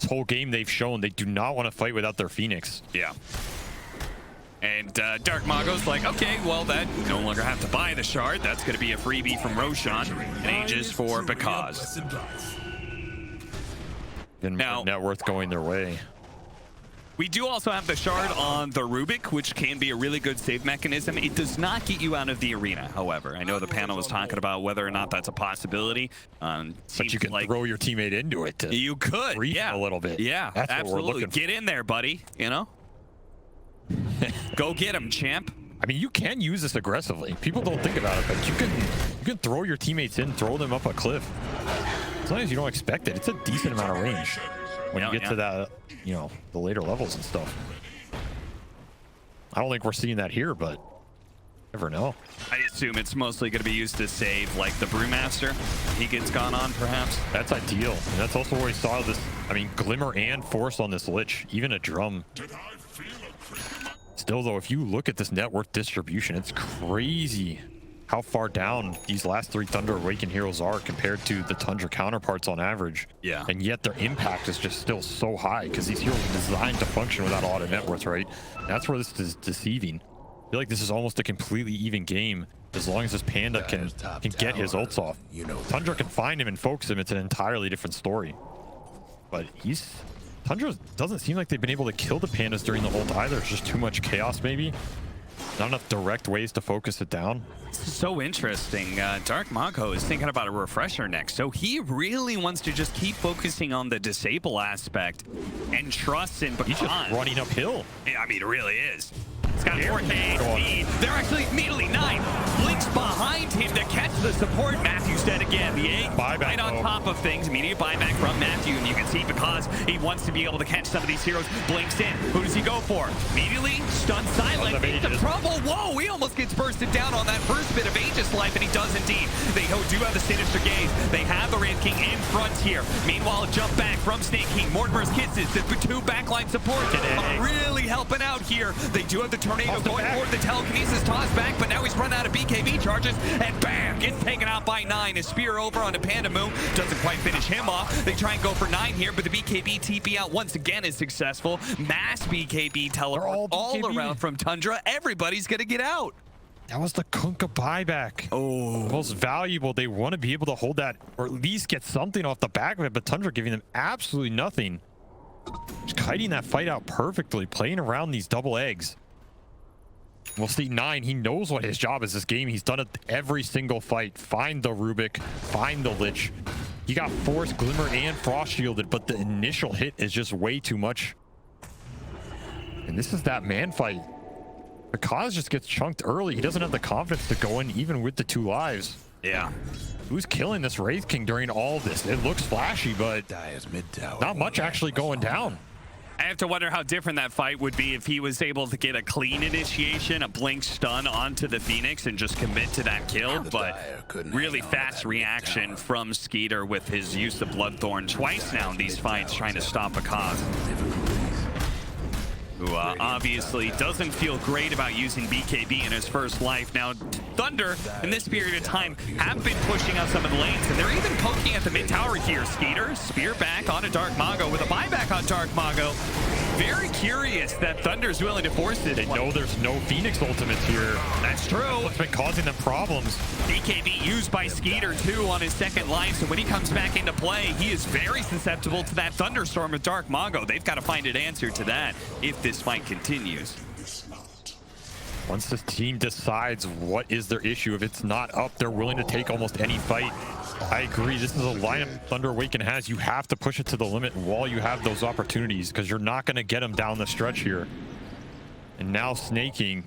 This whole game they've shown they do not want to fight without their Phoenix. Yeah. And Dark Mago's like, okay, well, that no longer have to buy the shard. That's going to be a freebie from Roshan. And Aegis for Pakaz. Now, net worth going their way. We do also have the shard on the Rubik, which can be a really good save mechanism. It does not get you out of the arena, however. I know the panel was talking about whether or not that's a possibility. But you can throw your teammate into it. You could, yeah. A little bit. Yeah, that's absolutely. What we're looking for. Get in there, buddy, you know? Go get him, champ. I mean, you can use this aggressively. People don't think about it, but you can throw your teammates in, throw them up a cliff. Sometimes you don't expect it. It's a decent amount of range when you get to that, you know, the later levels and stuff. I don't think we're seeing that here, but never know. I assume it's mostly going to be used to save, like, the Brewmaster. He gets gone on, perhaps. That's ideal. And that's also where we saw this, I mean, Glimmer and Force on this Lich, even a Drum. Still, though, if you look at this network distribution, it's crazy how far down these last 3 Thunder Awaken heroes are compared to the Tundra counterparts on average. Yeah. And yet their impact is just still so high because these heroes are designed to function without a lot of net worth, right? That's where this is deceiving. I feel like this is almost a completely even game as long as this Panda can get his ults off. Tundra can find him and focus him. It's an entirely different story. But Tundra doesn't seem like they've been able to kill the Pandas during the ult either. It's just too much chaos, maybe. Not enough direct ways to focus it down. So interesting. Dark Mago is thinking about a refresher next. So he really wants to just keep focusing on the disable aspect and trust in Pakaz. He's just running uphill. I mean, it really is. He's got 4K speed. They're actually immediately 9. Blinks behind him to catch the support. Matthew's dead again. The egg right on top of things. Immediate buyback from Matthew. And you can see because he wants to be able to catch some of these heroes. Blinks in. Who does he go for? Immediately stunned silent. Into trouble. Whoa, he almost gets bursted down on that first bit of Aegis life, and he does indeed. They do have the Sinister Gaze. They have the Wraith King in front here. Meanwhile, jump back from Snake King. Mortimer's Kisses. The 2 backline support really helping out here. They do have the Tornado going forward. The Telekinesis toss back, but now he's run out of BKB charges, and bam, gets taken out by 9. His spear over onto Panda Moon. Doesn't quite finish him off. They try and go for 9 here, but the BKB TP out once again is successful. Mass BKB teleport all around from Tundra. Everybody's gonna get out. That was the Kunkka buyback. Oh, most valuable. They want to be able to hold that, or at least get something off the back of it, but Tundra giving them absolutely nothing. Just kiting that fight out perfectly, playing around these double eggs. We'll see 9. He knows what his job is this game. He's done it every single fight. Find the Rubik, find the Lich. He got Force, Glimmer, and Frost shielded, but the initial hit is just way too much. And this is that man fight. Because just gets chunked early. He doesn't have the confidence to go in even with the 2 lives. Yeah. Who's killing this Wraith King during all of this? It looks flashy, but not much actually going down. I have to wonder how different that fight would be if he was able to get a clean initiation, a blink stun onto the Phoenix and just commit to that kill, but really fast reaction from Skeeter with his use of Bloodthorn twice now in these fights trying to stop a cause. Who obviously doesn't feel great about using BKB in his first life. Now, Thunder, in this period of time, have been pushing out some of the lanes, and they're even poking at the mid tower here. Skeeter, spear back onto Dark Mago with a buyback on Dark Mago. Very curious that Thunder's willing to force it. They know there's no Phoenix ultimates here. That's true. What's been causing them problems. BKB used by Skeeter, too, on his second line, so when he comes back into play, he is very susceptible to that Thunderstorm with Dark Mago. They've got to find an answer to that if this fight continues. Once this team decides what is their issue, if it's not up, they're willing to take almost any fight. I agree. This is a lineup Thunder Awaken has. You have to push it to the limit while you have those opportunities, because you're not going to get them down the stretch here. And now Snaking,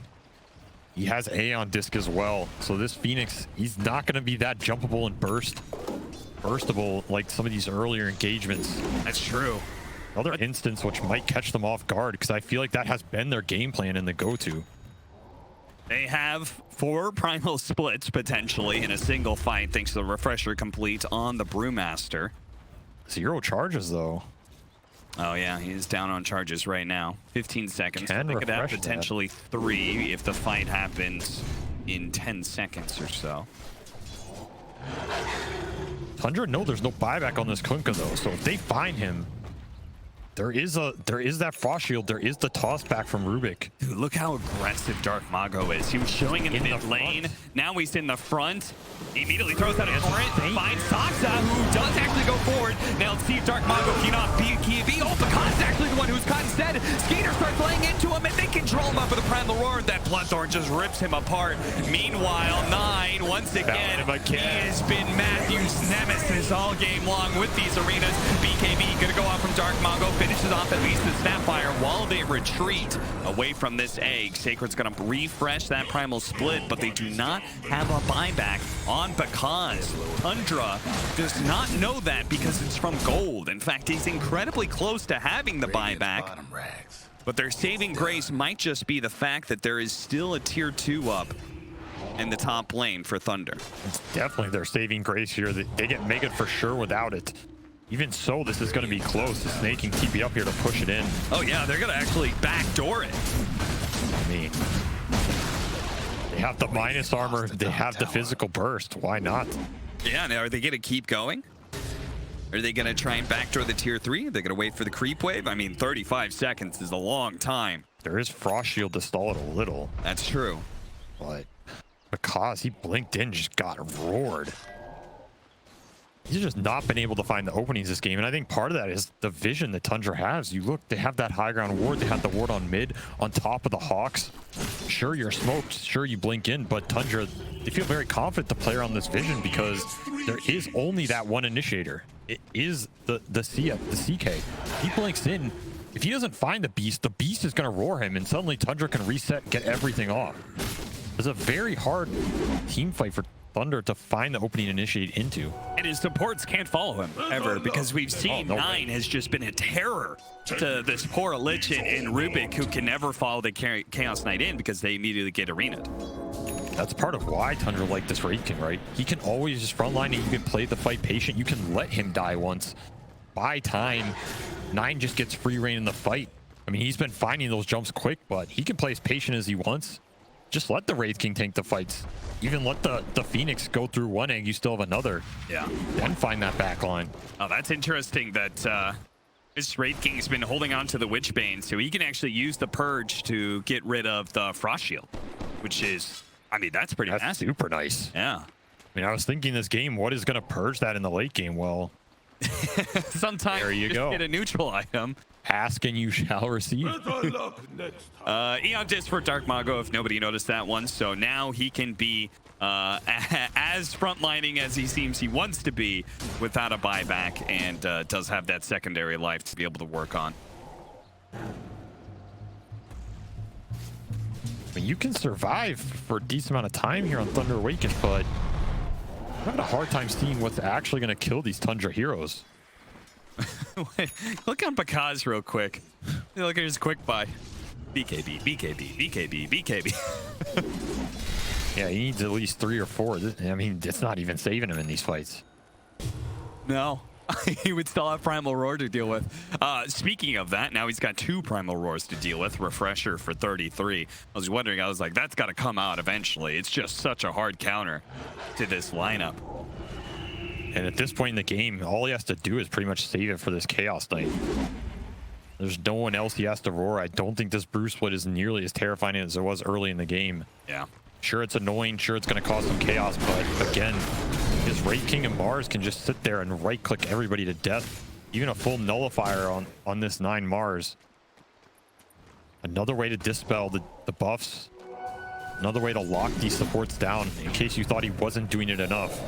he has Aeon Disc as well. So this Phoenix, he's not going to be that jumpable and burstable like some of these earlier engagements. That's true. Another instance which might catch them off guard, because I feel like that has been their game plan in the go-to. They have 4 primal splits potentially in a single fight thanks to the refresher complete on the Brewmaster. 0 charges though. Oh yeah, he's down on charges right now. 15 seconds. They could have potentially 3 if the fight happens in 10 seconds or so. Tundra, no, there's no buyback on this Kunkka though, so if they find him, there is that Frost Shield, there is the toss back from Rubik. Dude, look how aggressive Dark Mago is. He was showing in mid lane. Now he's in the front. He immediately throws out a torrent, finds Saksa, who does actually go forward. Now let's see if Dark Mago cannot BKB. Oh, Picard's actually the one who's caught instead. Skeeter starts laying into him, and they control him up with a Primal Roar. That Bloodthorn just rips him apart. Meanwhile, 9, once again, he has been Matthew's nemesis all game long with these arenas. BKB gonna go off from Dark Mago, finishes off at least the Snapfire while they retreat away from this egg. Sacred's gonna refresh that Primal Split, but they do not have a buyback on because Tundra does not know that because it's from gold. In fact, he's incredibly close to having the buyback, but their saving grace might just be the fact that there is still a tier 2 up in the top lane for Thunder. It's definitely their saving grace here. They get Mega for sure without it. Even so, this is going to be close. The Snake can keep you up here to push it in. Oh yeah, they're going to actually backdoor it. I mean, they have the minus armor. They have the physical burst. Why not? Yeah, now are they going to keep going? Are they going to try and backdoor the tier 3? Are they going to wait for the creep wave? I mean, 35 seconds is a long time. There is Frost Shield to stall it a little. That's true. But because he blinked in, just got roared. He's just not been able to find the openings this game, and I think part of that is the vision that Tundra has. You look, they have that high ground ward, they have the ward on mid, on top of the Hawks. Sure, you're smoked, sure you blink in, but Tundra, they feel very confident to play around this vision because there is only that one initiator. It is the CK. He blinks in, If he doesn't find the beast is going to roar him, and suddenly Tundra can reset, get everything off. It's a very hard team fight for Thunder to find the opening initiate into. And his supports can't follow him ever, because we've seen Nine has just been a terror to this poor Lich and Rubik, who can never follow the Chaos Knight in because they immediately get arenaed. That's part of why Tundra liked this Wraith King, right? He can always just frontline and you can play the fight patient. You can let him die once. By time, Nine just gets free reign in the fight. I mean, he's been finding those jumps quick, but he can play as patient as he wants. Just let the Wraith King tank the fights. Even let the Phoenix go through one egg, you still have another. Yeah. Then find that back line. Oh, that's interesting that this Wraith King's been holding on to the Witchbane, so he can actually use the Purge to get rid of the Frost Shield, which is, I mean, that's pretty massive. Super nice. Yeah. I mean, I was thinking this game, what is going to purge that in the late game? Well, sometimes there you just go. Get a neutral item. Ask and you shall receive. Eon Disc for Dark Mago, if nobody noticed that one. So now he can be as frontlining as he seems he wants to be without a buyback, and does have that secondary life to be able to work on. I mean, you can survive for a decent amount of time here on Thunder Awaken, but I'm having a hard time seeing what's actually going to kill these Tundra heroes. Wait, look on Bakaz real quick. Look at his quick buy. BKB, BKB, BKB, BKB. Yeah, he needs at least 3 or 4. I mean, it's not even saving him in these fights. No. He would still have Primal Roar to deal with. Speaking of that, now he's got 2 Primal Roars to deal with. Refresher for 33. I was wondering, I was like, that's got to come out eventually. It's just such a hard counter to this lineup. And at this point in the game, all he has to do is pretty much save it for this Chaos Knight. There's no one else he has to roar. I don't think this Brew Split is nearly as terrifying as it was early in the game. Yeah. Sure, it's annoying. Sure, it's going to cause some chaos. But again, his Wraith King and Mars can just sit there and right-click everybody to death. Even a full nullifier on this 9 Mars. Another way to dispel the buffs. Another way to lock these supports down in case you thought he wasn't doing it enough.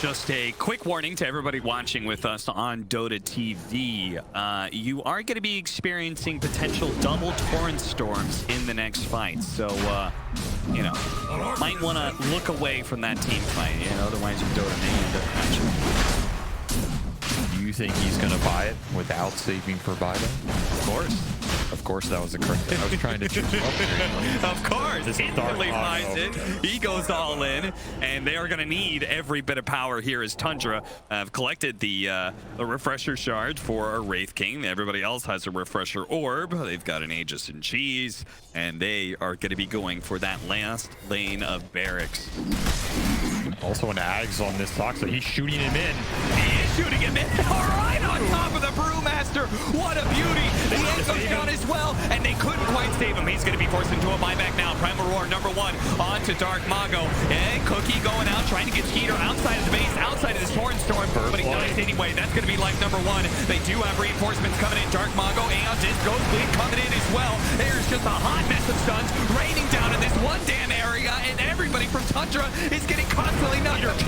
Just a quick warning to everybody watching with us on Dota TV. You are going to be experiencing potential double torrent storms in the next fight. So, you know, might want to look away from that team fight. You know, otherwise your Dota may end up crashing. Do you think he's going to buy it without saving for buyback? Of course. Of course, that was the correct. I was trying to choose up. Of course, instantly buys it. He goes all in, and they are going to need every bit of power here as Tundra have collected the refresher shard for a Wraith King. Everybody else has a refresher orb. They've got an Aegis and Cheese, and they are going to be going for that last lane of barracks. Also an Ags on this Sox, so he's shooting him in. He is shooting him in. All right, on top of the Brewmaster. What a beauty. The egg goes down as well, and they couldn't quite save him. He's going to be forced into a buyback now. Primal Roar, number 1, on to Dark Mago. And Cookie going out, trying to get Skeeter outside of the base, outside of this Torrent Storm, but he dies anyway. That's going to be life number 1. They do have reinforcements coming in. Dark Mago, Aeon Disc, Ghostbleed coming in as well. There's just a hot mess of stuns raining down in this one damn area, and everybody from Tundra is getting constantly knocked out.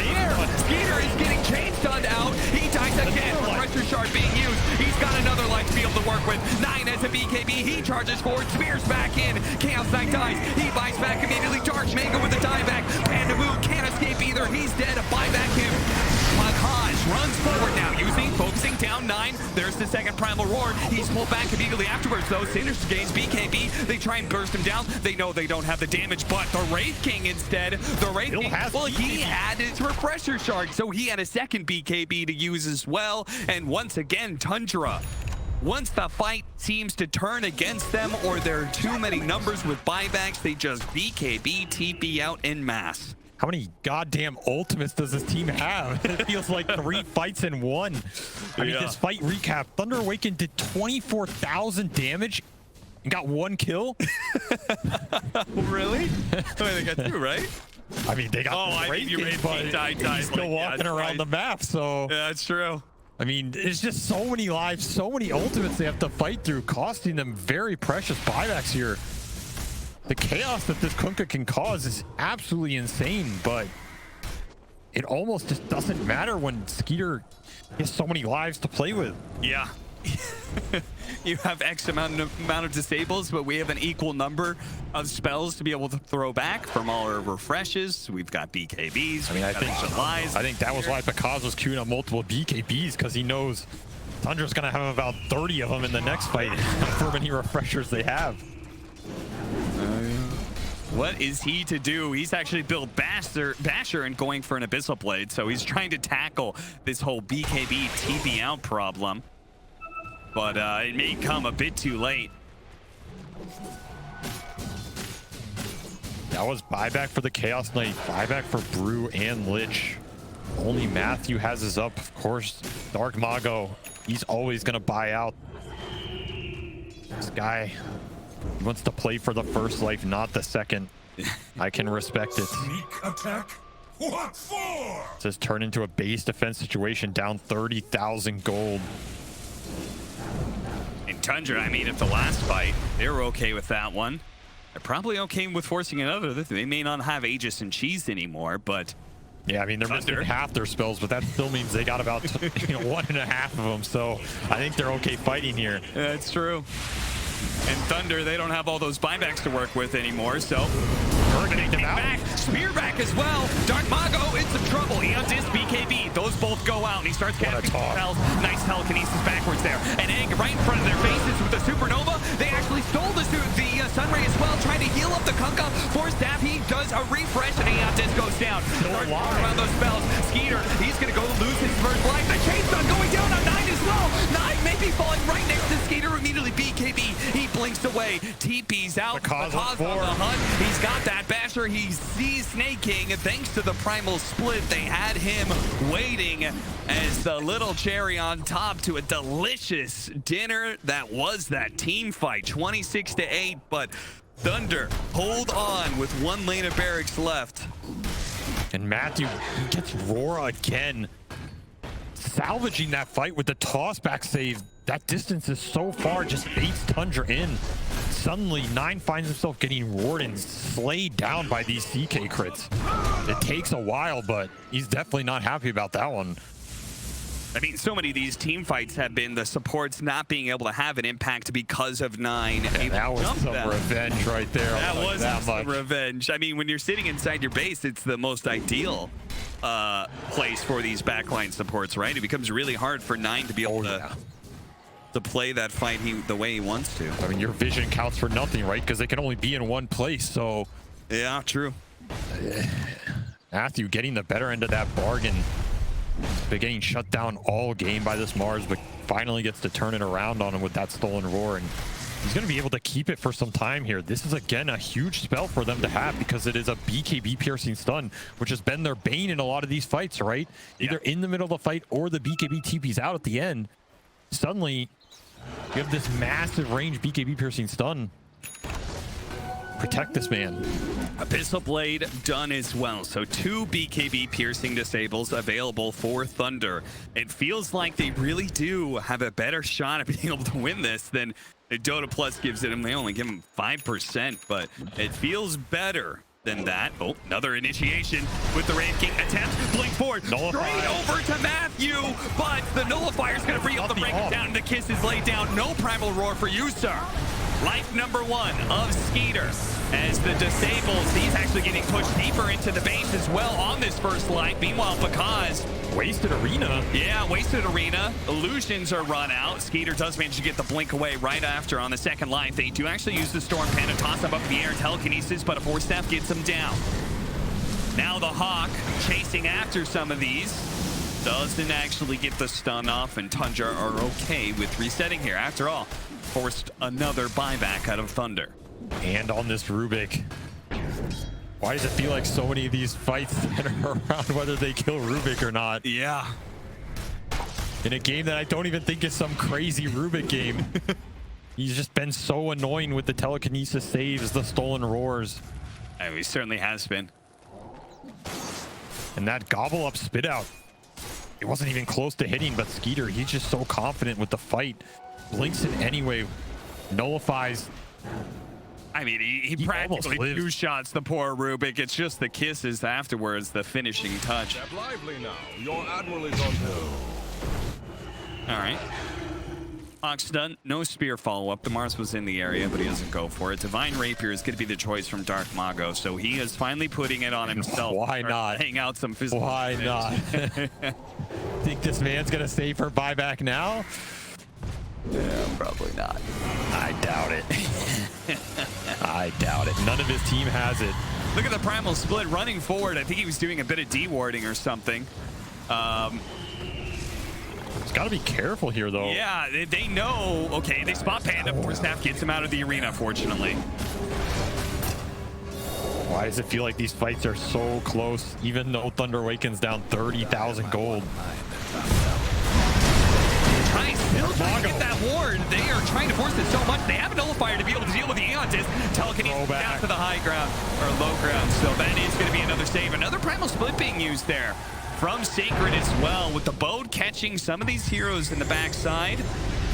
Skeeter is getting chain stunned out. He dies again. Refresher shard being used. He's got another life to be able to work with. 9 as a BKB. He charges forward. Spears back in. Chaos Knight dies. He buys back immediately. Dark Mango with the dieback. Panda Moo can't escape either. He's dead. Buyback him. Makaj runs forward now, focusing down 9. There's the second Primal Roar. He's pulled back immediately afterwards, though. Sinister gains BKB. They try and burst him down. They know they don't have the damage, but the Wraith King instead. The Wraith King, well, he had his refresher shard, so he had a second BKB to use as well. And once again, Tundra, once the fight seems to turn against them or there are too many numbers with buybacks, they just BKB TP out en masse. How many goddamn ultimates does this team have? It feels like 3 fights in 1. I mean, this fight recap, Thunder Awaken did 24,000 damage and got 1 kill. Really? They got 2, right? I mean, they got he's still walking around the map, so... Yeah, that's true. I mean, it's just so many lives, so many ultimates they have to fight through, costing them very precious buybacks here. The chaos that this Kunkka can cause is absolutely insane, but it almost just doesn't matter when Skeeter has so many lives to play with. Yeah. You have X amount of disables, but we have an equal number of spells to be able to throw back from all our refreshes. We've got BKBs. I mean, I think that was why Picaz was queuing up multiple BKBs, because he knows Tundra's going to have about 30 of them in the next fight for many refreshers they have. What is he to do? He's actually built Basher and going for an Abyssal Blade, so he's trying to tackle this whole BKB TP out problem. But it may come a bit too late. That was buyback for the Chaos Knight, buyback for Brew and Lich. Only Matthew has his up, of course. Dark Mago, he's always going to buy out. This guy, he wants to play for the first life, not the second. I can respect it. Sneak attack? What for? It says turn into a base defense situation, down 30,000 gold. And Tundra, I mean, at the last fight, they were okay with that one. They're probably okay with forcing another. They may not have Aegis and Cheese anymore, but... Yeah, I mean, they're missing half their spells, but that still means they got about 1.5 of them. So I think they're okay fighting here. Yeah, it's true. And Thunder, they don't have all those buybacks to work with anymore, so... Hurricane them out. Back, spear back as well. Dark Mago in some trouble. He undisc BKB. Those both go out, and he starts casting spells. Nice telekinesis backwards there. And Egg right in front of their faces with the Supernova. They actually stole the Sunray as well, trying to heal up the Kunkka. For Staff, he does a refresh, and Eontis goes down. Starts around those spells. Skeeter, he's going to go lose his first life. The Chain Stun going down on 9 as well. 9 may be falling right next to Skeeter. Immediately BKB. He blinks away. TP's out. Picaz on the hunt. He's got that Basher. He sees Snake King. Thanks to the Primal Split, they had him waiting as the little cherry on top to a delicious dinner that was that team fight. 26-8, but Thunder hold on with 1 lane of barracks left. And Matthew gets Roar again, salvaging that fight with the toss back save. That distance is so far, just baits Tundra in. Suddenly, 9 finds himself getting roared and slayed down by these CK crits. It takes a while, but he's definitely not happy about that one. I mean, so many of these team fights have been the supports not being able to have an impact because of 9. And that was some revenge right there. That was some revenge. I mean, when you're sitting inside your base, it's the most ideal place for these backline supports, right? It becomes really hard for 9 to be able to play that fight the way he wants to. I mean, your vision counts for nothing, right? Because they can only be in one place, so... Yeah, true. Matthew getting the better end of that bargain. Been getting shut down all game by this Mars, but finally gets to turn it around on him with that stolen roar, and he's going to be able to keep it for some time here. This is, again, a huge spell for them to have because it is a BKB piercing stun, which has been their bane in a lot of these fights, right? Either in the middle of the fight or the BKB TP's out at the end. Suddenly, you have this massive range BKB piercing stun. Protect this man. Abyssal Blade done as well. So 2 BKB piercing disables available for Thunder. It feels like they really do have a better shot at being able to win this than DOTA Plus gives it. They only give him 5%, but it feels better than that. Oh, another initiation with the Wraith King attempt. Blink forward. Straight over to Matthew, but the Nullifier's going to free up the break down. The kiss is laid down. No Primal Roar for you, sir. Life number 1 of Skeeter. As the disables, he's actually getting pushed deeper into the base as well on this first life. Meanwhile, Picaz. Wasted Arena. Yeah, Wasted Arena. Illusions are run out. Skeeter does manage to get the blink away right after on the second life. They do actually use the Storm Pen to toss him up in the air. Telekinesis, but a 4-step gets him down. Now the Hawk chasing after some of these. Doesn't actually get the stun off, and Tundra are okay with resetting here. After all, forced another buyback out of Thunder. And on this Rubik. Why does it feel like so many of these fights center around whether they kill Rubik or not? Yeah. In a game that I don't even think is some crazy Rubik game. He's just been so annoying with the telekinesis saves, the stolen roars. And he certainly has been. And that gobble up spit out. It wasn't even close to hitting, but Skeeter, he's just so confident with the fight. Blinks it anyway. Nullifies. I mean, he practically 2 shots the poor Rubik. It's just the kisses afterwards, the finishing touch. Step lively now. Your admiral is on board. All right. Oxdun, no spear follow-up. The Mars was in the area, but he doesn't go for it. Divine Rapier is going to be the choice from Dark Mago, so he is finally putting it on himself. Why not? Laying out some physical Why damage. not? Think this man's going to save her buyback now? Yeah, probably not. I doubt it. I doubt it. None of his team has it. Look at the Primal Split running forward. I think he was doing a bit of D-warding or something. He's got to be careful here, though. Yeah, they know. Okay, they spot Panda. Force Snap gets him out of the arena, fortunately. Why does it feel like these fights are so close, even though Thunder Awaken's down 30,000 gold? Still trying to get that ward. They are trying to force it so much. They have a nullifier to be able to deal with the Eontis. Telekinesis down to the high ground, or low ground. So that is going to be another save. Another Primal Split being used there from Sacred as well, with the boat catching some of these heroes in the backside.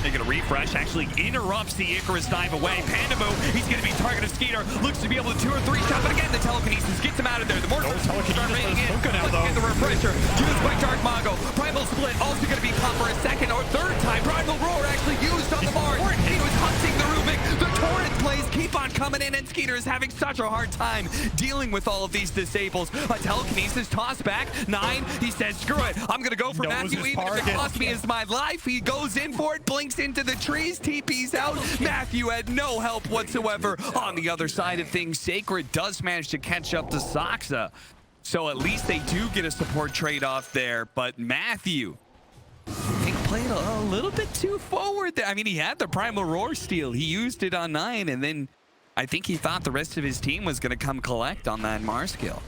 They're going to refresh, actually interrupts the Icarus dive away. Pandamu, he's going to be target of Skeeter. Looks to be able to 2 or 3 shot, but again, the telekinesis gets him out of there. The more telekinesis start raining in, looking at the refresher. Used by Dark Mago. Primal Split also going to be popped for a second or third time. Primal Roar actually used on the Mars. He was hunting the Rubik. The Torrent plays keep on coming in, and Skeeter is having such a hard time dealing with all of these disables. A telekinesis toss back. 9, he says, screw it. I'm going to go for Matthew, even if it costs me is my life. He goes in for it, blinks into the trees, TP's out. Matthew had no help whatsoever. On the other side of things, Sacred does manage to catch up to Soxa. So at least they do get a support trade-off there. But Matthew, I think, played a little bit too forward there. I mean, he had the Primal Roar steal. He used it on 9, and then I think he thought the rest of his team was going to come collect on that Mars kill.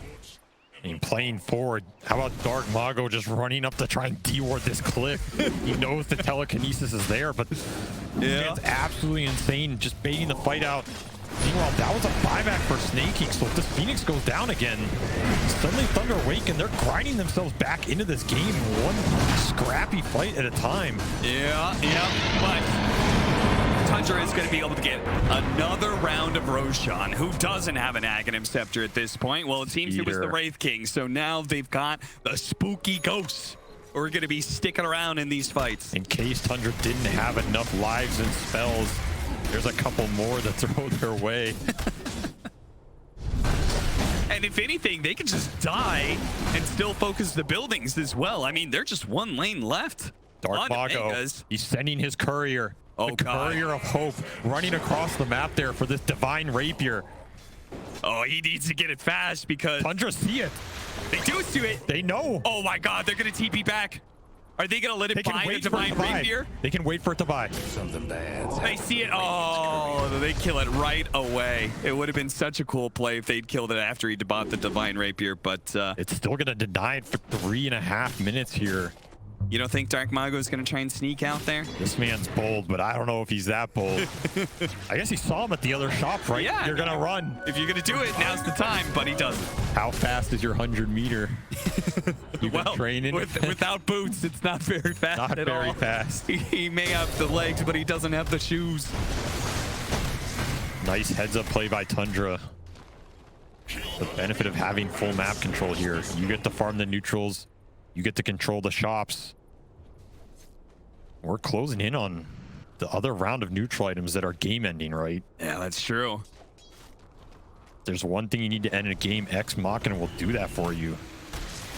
And playing forward, how about Dark Mago just running up to try and de-ward this cliff? He knows the telekinesis is there, but it's absolutely insane just baiting the fight out. Meanwhile, that was a buyback for Snake. So if this Phoenix goes down again, suddenly Thunder Awaken, they're grinding themselves back into this game one scrappy fight at a time. But Tundra is going to be able to get another round of Roshan, who doesn't have an Aghanim Scepter at this point. Well, it seems it was the Wraith King, so now they've got the spooky ghosts who are going to be sticking around in these fights. In case Tundra didn't have enough lives and spells, there's a couple more that throw their way. And if anything, they can just die and still focus the buildings as well. I mean, they're just one lane left. Dark Mago, he's sending his courier. Oh, the courier of hope running across the map there for this Divine Rapier. Oh, he needs to get it fast because Tundra see it. They do see it. They know. Oh my God, they're going to TP back. Are they going to let it buy the Divine Rapier? They can wait for it to buy. Something bad. They see it. Oh, they kill it right away. It would have been such a cool play if they'd killed it after he bought the Divine Rapier, but it's still going to deny it for 3.5 minutes here. You don't think Dark Mago is going to try and sneak out there? This man's bold, but I don't know if he's that bold. I guess he saw him at the other shop, right? Yeah. You're going to run. If you're going to do it, now's the time, but he doesn't. How fast is your 100 meter? You've been training? Without boots, it's not very fast not at very all. fast. He may have the legs, but he doesn't have the shoes. Nice heads-up play by Tundra. The benefit of having full map control here. You get to farm the neutrals. You get to control the shops. We're closing in on the other round of neutral items that are game ending, right? Yeah, that's true. There's one thing you need to end a game, Ex Machina will do that for you.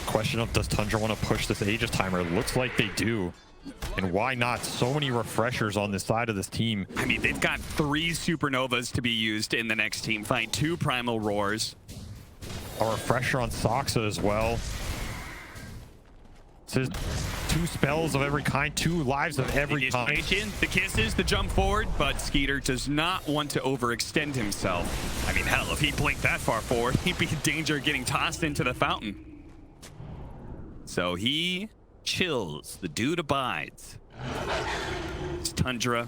Question of, does Tundra want to push this Aegis timer? Looks like they do. And why not? So many refreshers on this side of this team. I mean, they've got 3 Supernovas to be used in the next team fight, 2 Primal Roars. A refresher on Soxa as well. It says 2 spells of every kind, 2 lives of every kind. The kisses, the jump forward, but Skeeter does not want to overextend himself. I mean, hell, if he blinked that far forward, he'd be in danger of getting tossed into the fountain. So he chills. The dude abides. It's Tundra.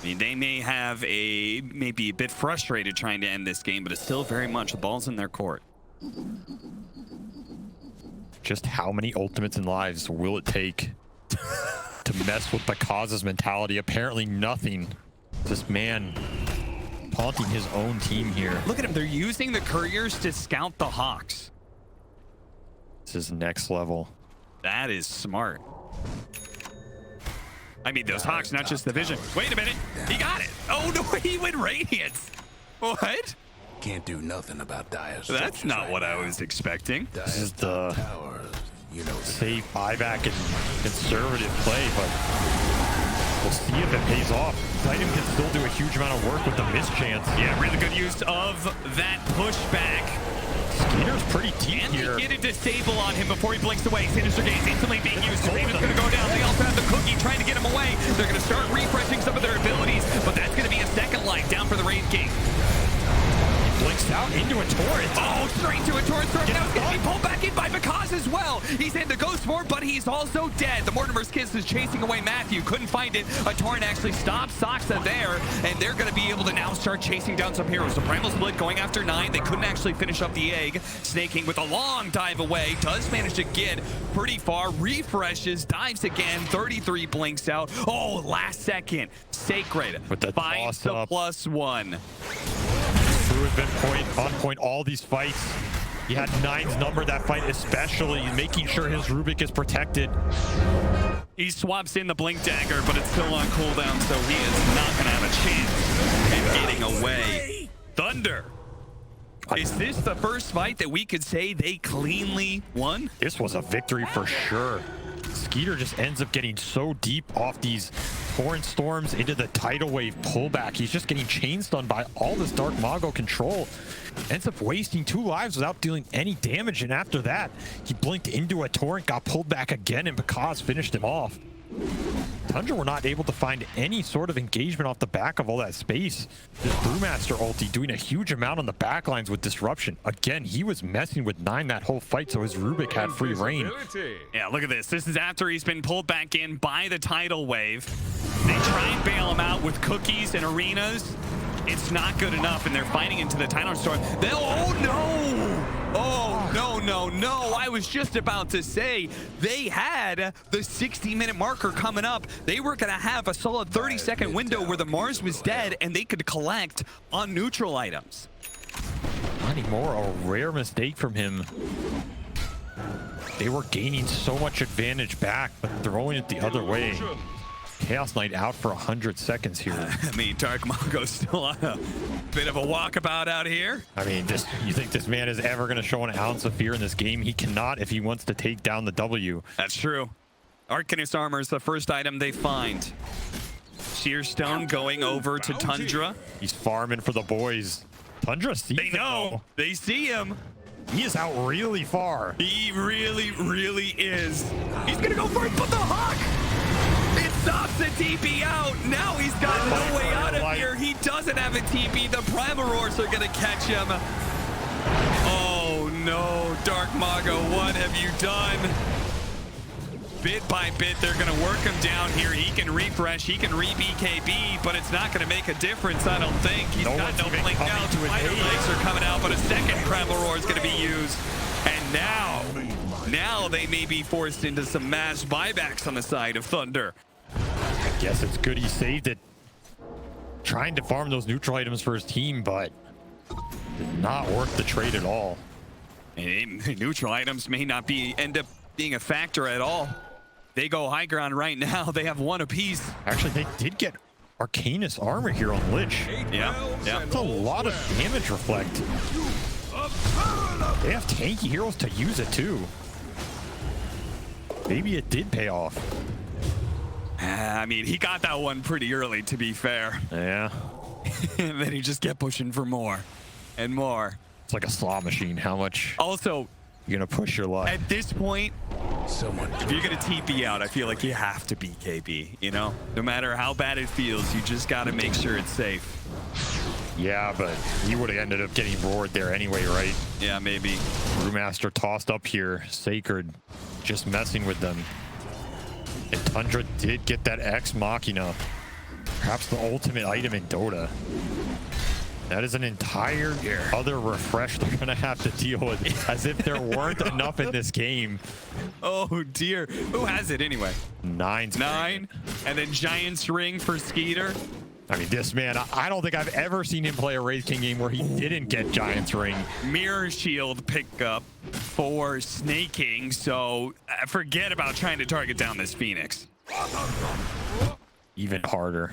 I mean, they may have maybe a bit frustrated trying to end this game, but it's still very much the ball's in their court. Just how many ultimates and lives will it take to mess with the cause's mentality? Apparently nothing. This man taunting his own team here. Look at him. They're using the couriers to scout the Hawks. This is next level. That is smart. I mean, those Hawks, not just the vision. Wait a minute. He got it. Oh, no, he went Radiance. What? Can't do nothing about dire. That's not what I was expecting. This is the Towers, you know. safe buyback and conservative play, but we'll see if it pays off. Titan can still do a huge amount of work with the mischance. Yeah, really good use of that pushback. Skeeter's pretty deep And here. they get a disable on him before he blinks away. Sinister Gaze instantly being used. Raven's going to go down. They also have the cookie trying to get him away. They're going to start refreshing some of their abilities, but that's going to be a second life down for the Wraith King. Blinks out into a torrent. Oh, straight to a torrent storm. Now he's going to be pulled back in by Bakaz as well. He's in the Ghost Form, but he's also dead. The Mortimer's Kiss is chasing away Matthew. Couldn't find it. A torrent actually stops Saksa there, and they're going to be able to now start chasing down some heroes. The Primal Split going after 9. They couldn't actually finish up the egg. Snaking with a long dive away. Does manage to get pretty far. Refreshes. Dives again. 33 blinks out. Oh, last second. Sacred With the finds the toss-up. +1. Crew has been on point all these fights. He had 9's number that fight, especially making sure his Rubik is protected. He swaps in the Blink Dagger, but it's still on cooldown, so he is not going to have a chance at getting away. Thunder. Is this the first fight that we could say they cleanly won? This was a victory for sure. Skeeter just ends up getting so deep off these torrent storms into the tidal wave pullback. He's just getting chain stunned by all this Dark Mago control. Ends up wasting 2 lives without dealing any damage, and after that, he blinked into a torrent, got pulled back again, and Bakaz finished him off. Tundra were not able to find any sort of engagement off the back of all that space. This Brewmaster ulti doing a huge amount on the backlines with disruption. Again, he was messing with 9 that whole fight, so his Rubik had free reign. Yeah, look at this. This is after he's been pulled back in by the tidal wave. They try and bail him out with cookies and arenas. It's not good enough, and they're fighting into the tidal storm. Oh, no! Oh, no, no, no. I was just about to say they had the 60-minute marker coming up. They were going to have a solid 30-second window where the Mars was dead, and they could collect on neutral items. Not anymore. A rare mistake from him. They were gaining so much advantage back, but throwing it the other way. Chaos Knight out for 100 seconds here. I mean, Dark Mago's still on a bit of a walkabout out here. I mean, you think this man is ever going to show an ounce of fear in this game? He cannot if he wants to take down the W. That's true. Arcanist armor is the first item they find. Sheer Stone going over to Tundra. He's farming for the boys. Tundra sees They it, know. though. They see him. He is out really far. He really, really is. He's going to go for it, but the Hawk! It stops the TP out. Now he's got no way out of here. He doesn't have a TP. The Primal Roars are going to catch him. Oh, no. Dark Mago, what have you done? Bit by bit, they're going to work him down here. He can refresh. He can re-BKB, but it's not going to make a difference, I don't think. He's got no blink down. Spider legs are coming out, but a second Primal Roar is going to be used. And now they may be forced into some mass buybacks on the side of Thunder. I guess it's good he saved it. Trying to farm those neutral items for his team, but did not work the trade at all. And neutral items may not end up being a factor at all. They go high ground right now. They have 1 apiece. Actually, they did get Arcanist armor here on Lich. Yeah. That's a lot of damage reflect. They have tanky heroes to use it too. Maybe it did pay off. I mean, he got that one pretty early, to be fair. Yeah. And then he just kept pushing for more and more. It's like a slot machine. How much Also, you're gonna push your luck? at this point, Someone. if you're going to TP out, I feel like you have to be KB, you know? No matter how bad it feels, you just got to make sure it's safe. Yeah, but he would have ended up getting roared there anyway, right? Yeah, maybe. Brewmaster tossed up here. Sacred just messing with them. And Tundra did get that Ex Machina. Perhaps the ultimate item in Dota. That is an entire other refresh they're going to have to deal with, as if there weren't enough in this game. Oh, dear. Who has it anyway? 9's 9. And then Giant's Ring for Skeeter. I mean, this man, I don't think I've ever seen him play a Wraith King game where he didn't get Giant's Ring. Mirror Shield pickup for Snaking. So forget about trying to target down this Phoenix. Even harder.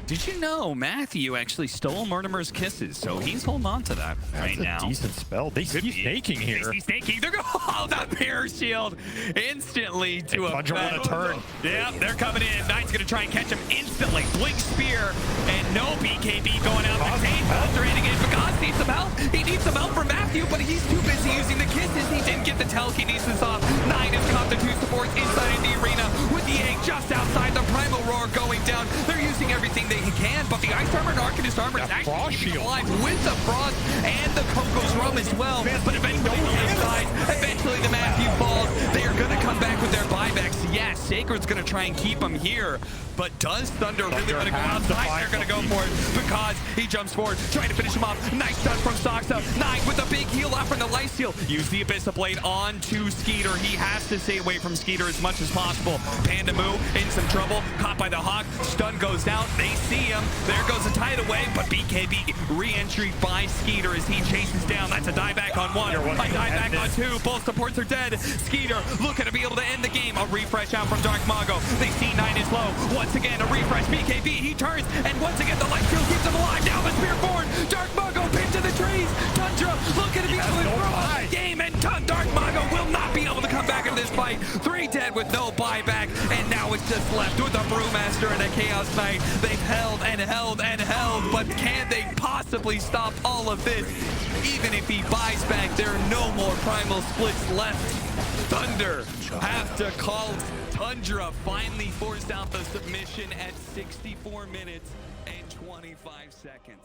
Did you know Matthew actually stole Mortimer's kisses? So he's holding on to that right That's a now. decent spell. They see snaking here. He's snaking. They're going, oh, that mirror shield instantly to a Tundra on a turn. Yeah, they're coming in. Knight's going to try and catch him instantly. Blink Spear and no BKB going out. The Tain filtering in. Because needs some help. He needs some help from Matthew, but he's too busy using the kisses. He didn't get the telekinesis off. Knight has caught the 2 supports inside in the arena with the egg just outside. The Primal Roar going down. They're using everything they can, but the Ice Armor and Arcanist Armor is actually keeping alive with the Frost and the Coco's Rum as well. But eventually the Matthew falls. They are going to come back with their buybacks. Yes, Sacred's going to try and keep him here, but does Thunder really want to go outside? They're going to go for it because he jumps forward, trying to finish him off. Nice stun from Soxa. Knight with a big heal off from the Life Steal. Use the Abyssal Blade onto Skeeter. He has to stay away from Skeeter as much as possible. Panda Moo in some trouble, caught by the Hawk. Stun goes down. They see him. There goes a tide away, but BKB re-entry by Skeeter as he chases down. That's a dieback on 1, a dieback on 2. Both supports are dead. Skeeter looking to be able to end the game. A refresh out from Dark Mago. They see 9 is low. Once again, a refresh. BKB, he turns, and once again, the life steal keeps him alive. Now the spear forward. Dark Mago pinned to the trees. Tundra looking to be able to throw the game, and Dark Mago will not be able to come back in this fight. 3 dead with no buyback, and now it's just left with a Brewmaster and a Chaos Knight. They've held and held and held, but can they possibly stop all of this? Even if he buys back, there are no more Primal Splits left. Thunder have to call. Tundra finally forced out the submission at 64 minutes and 25 seconds.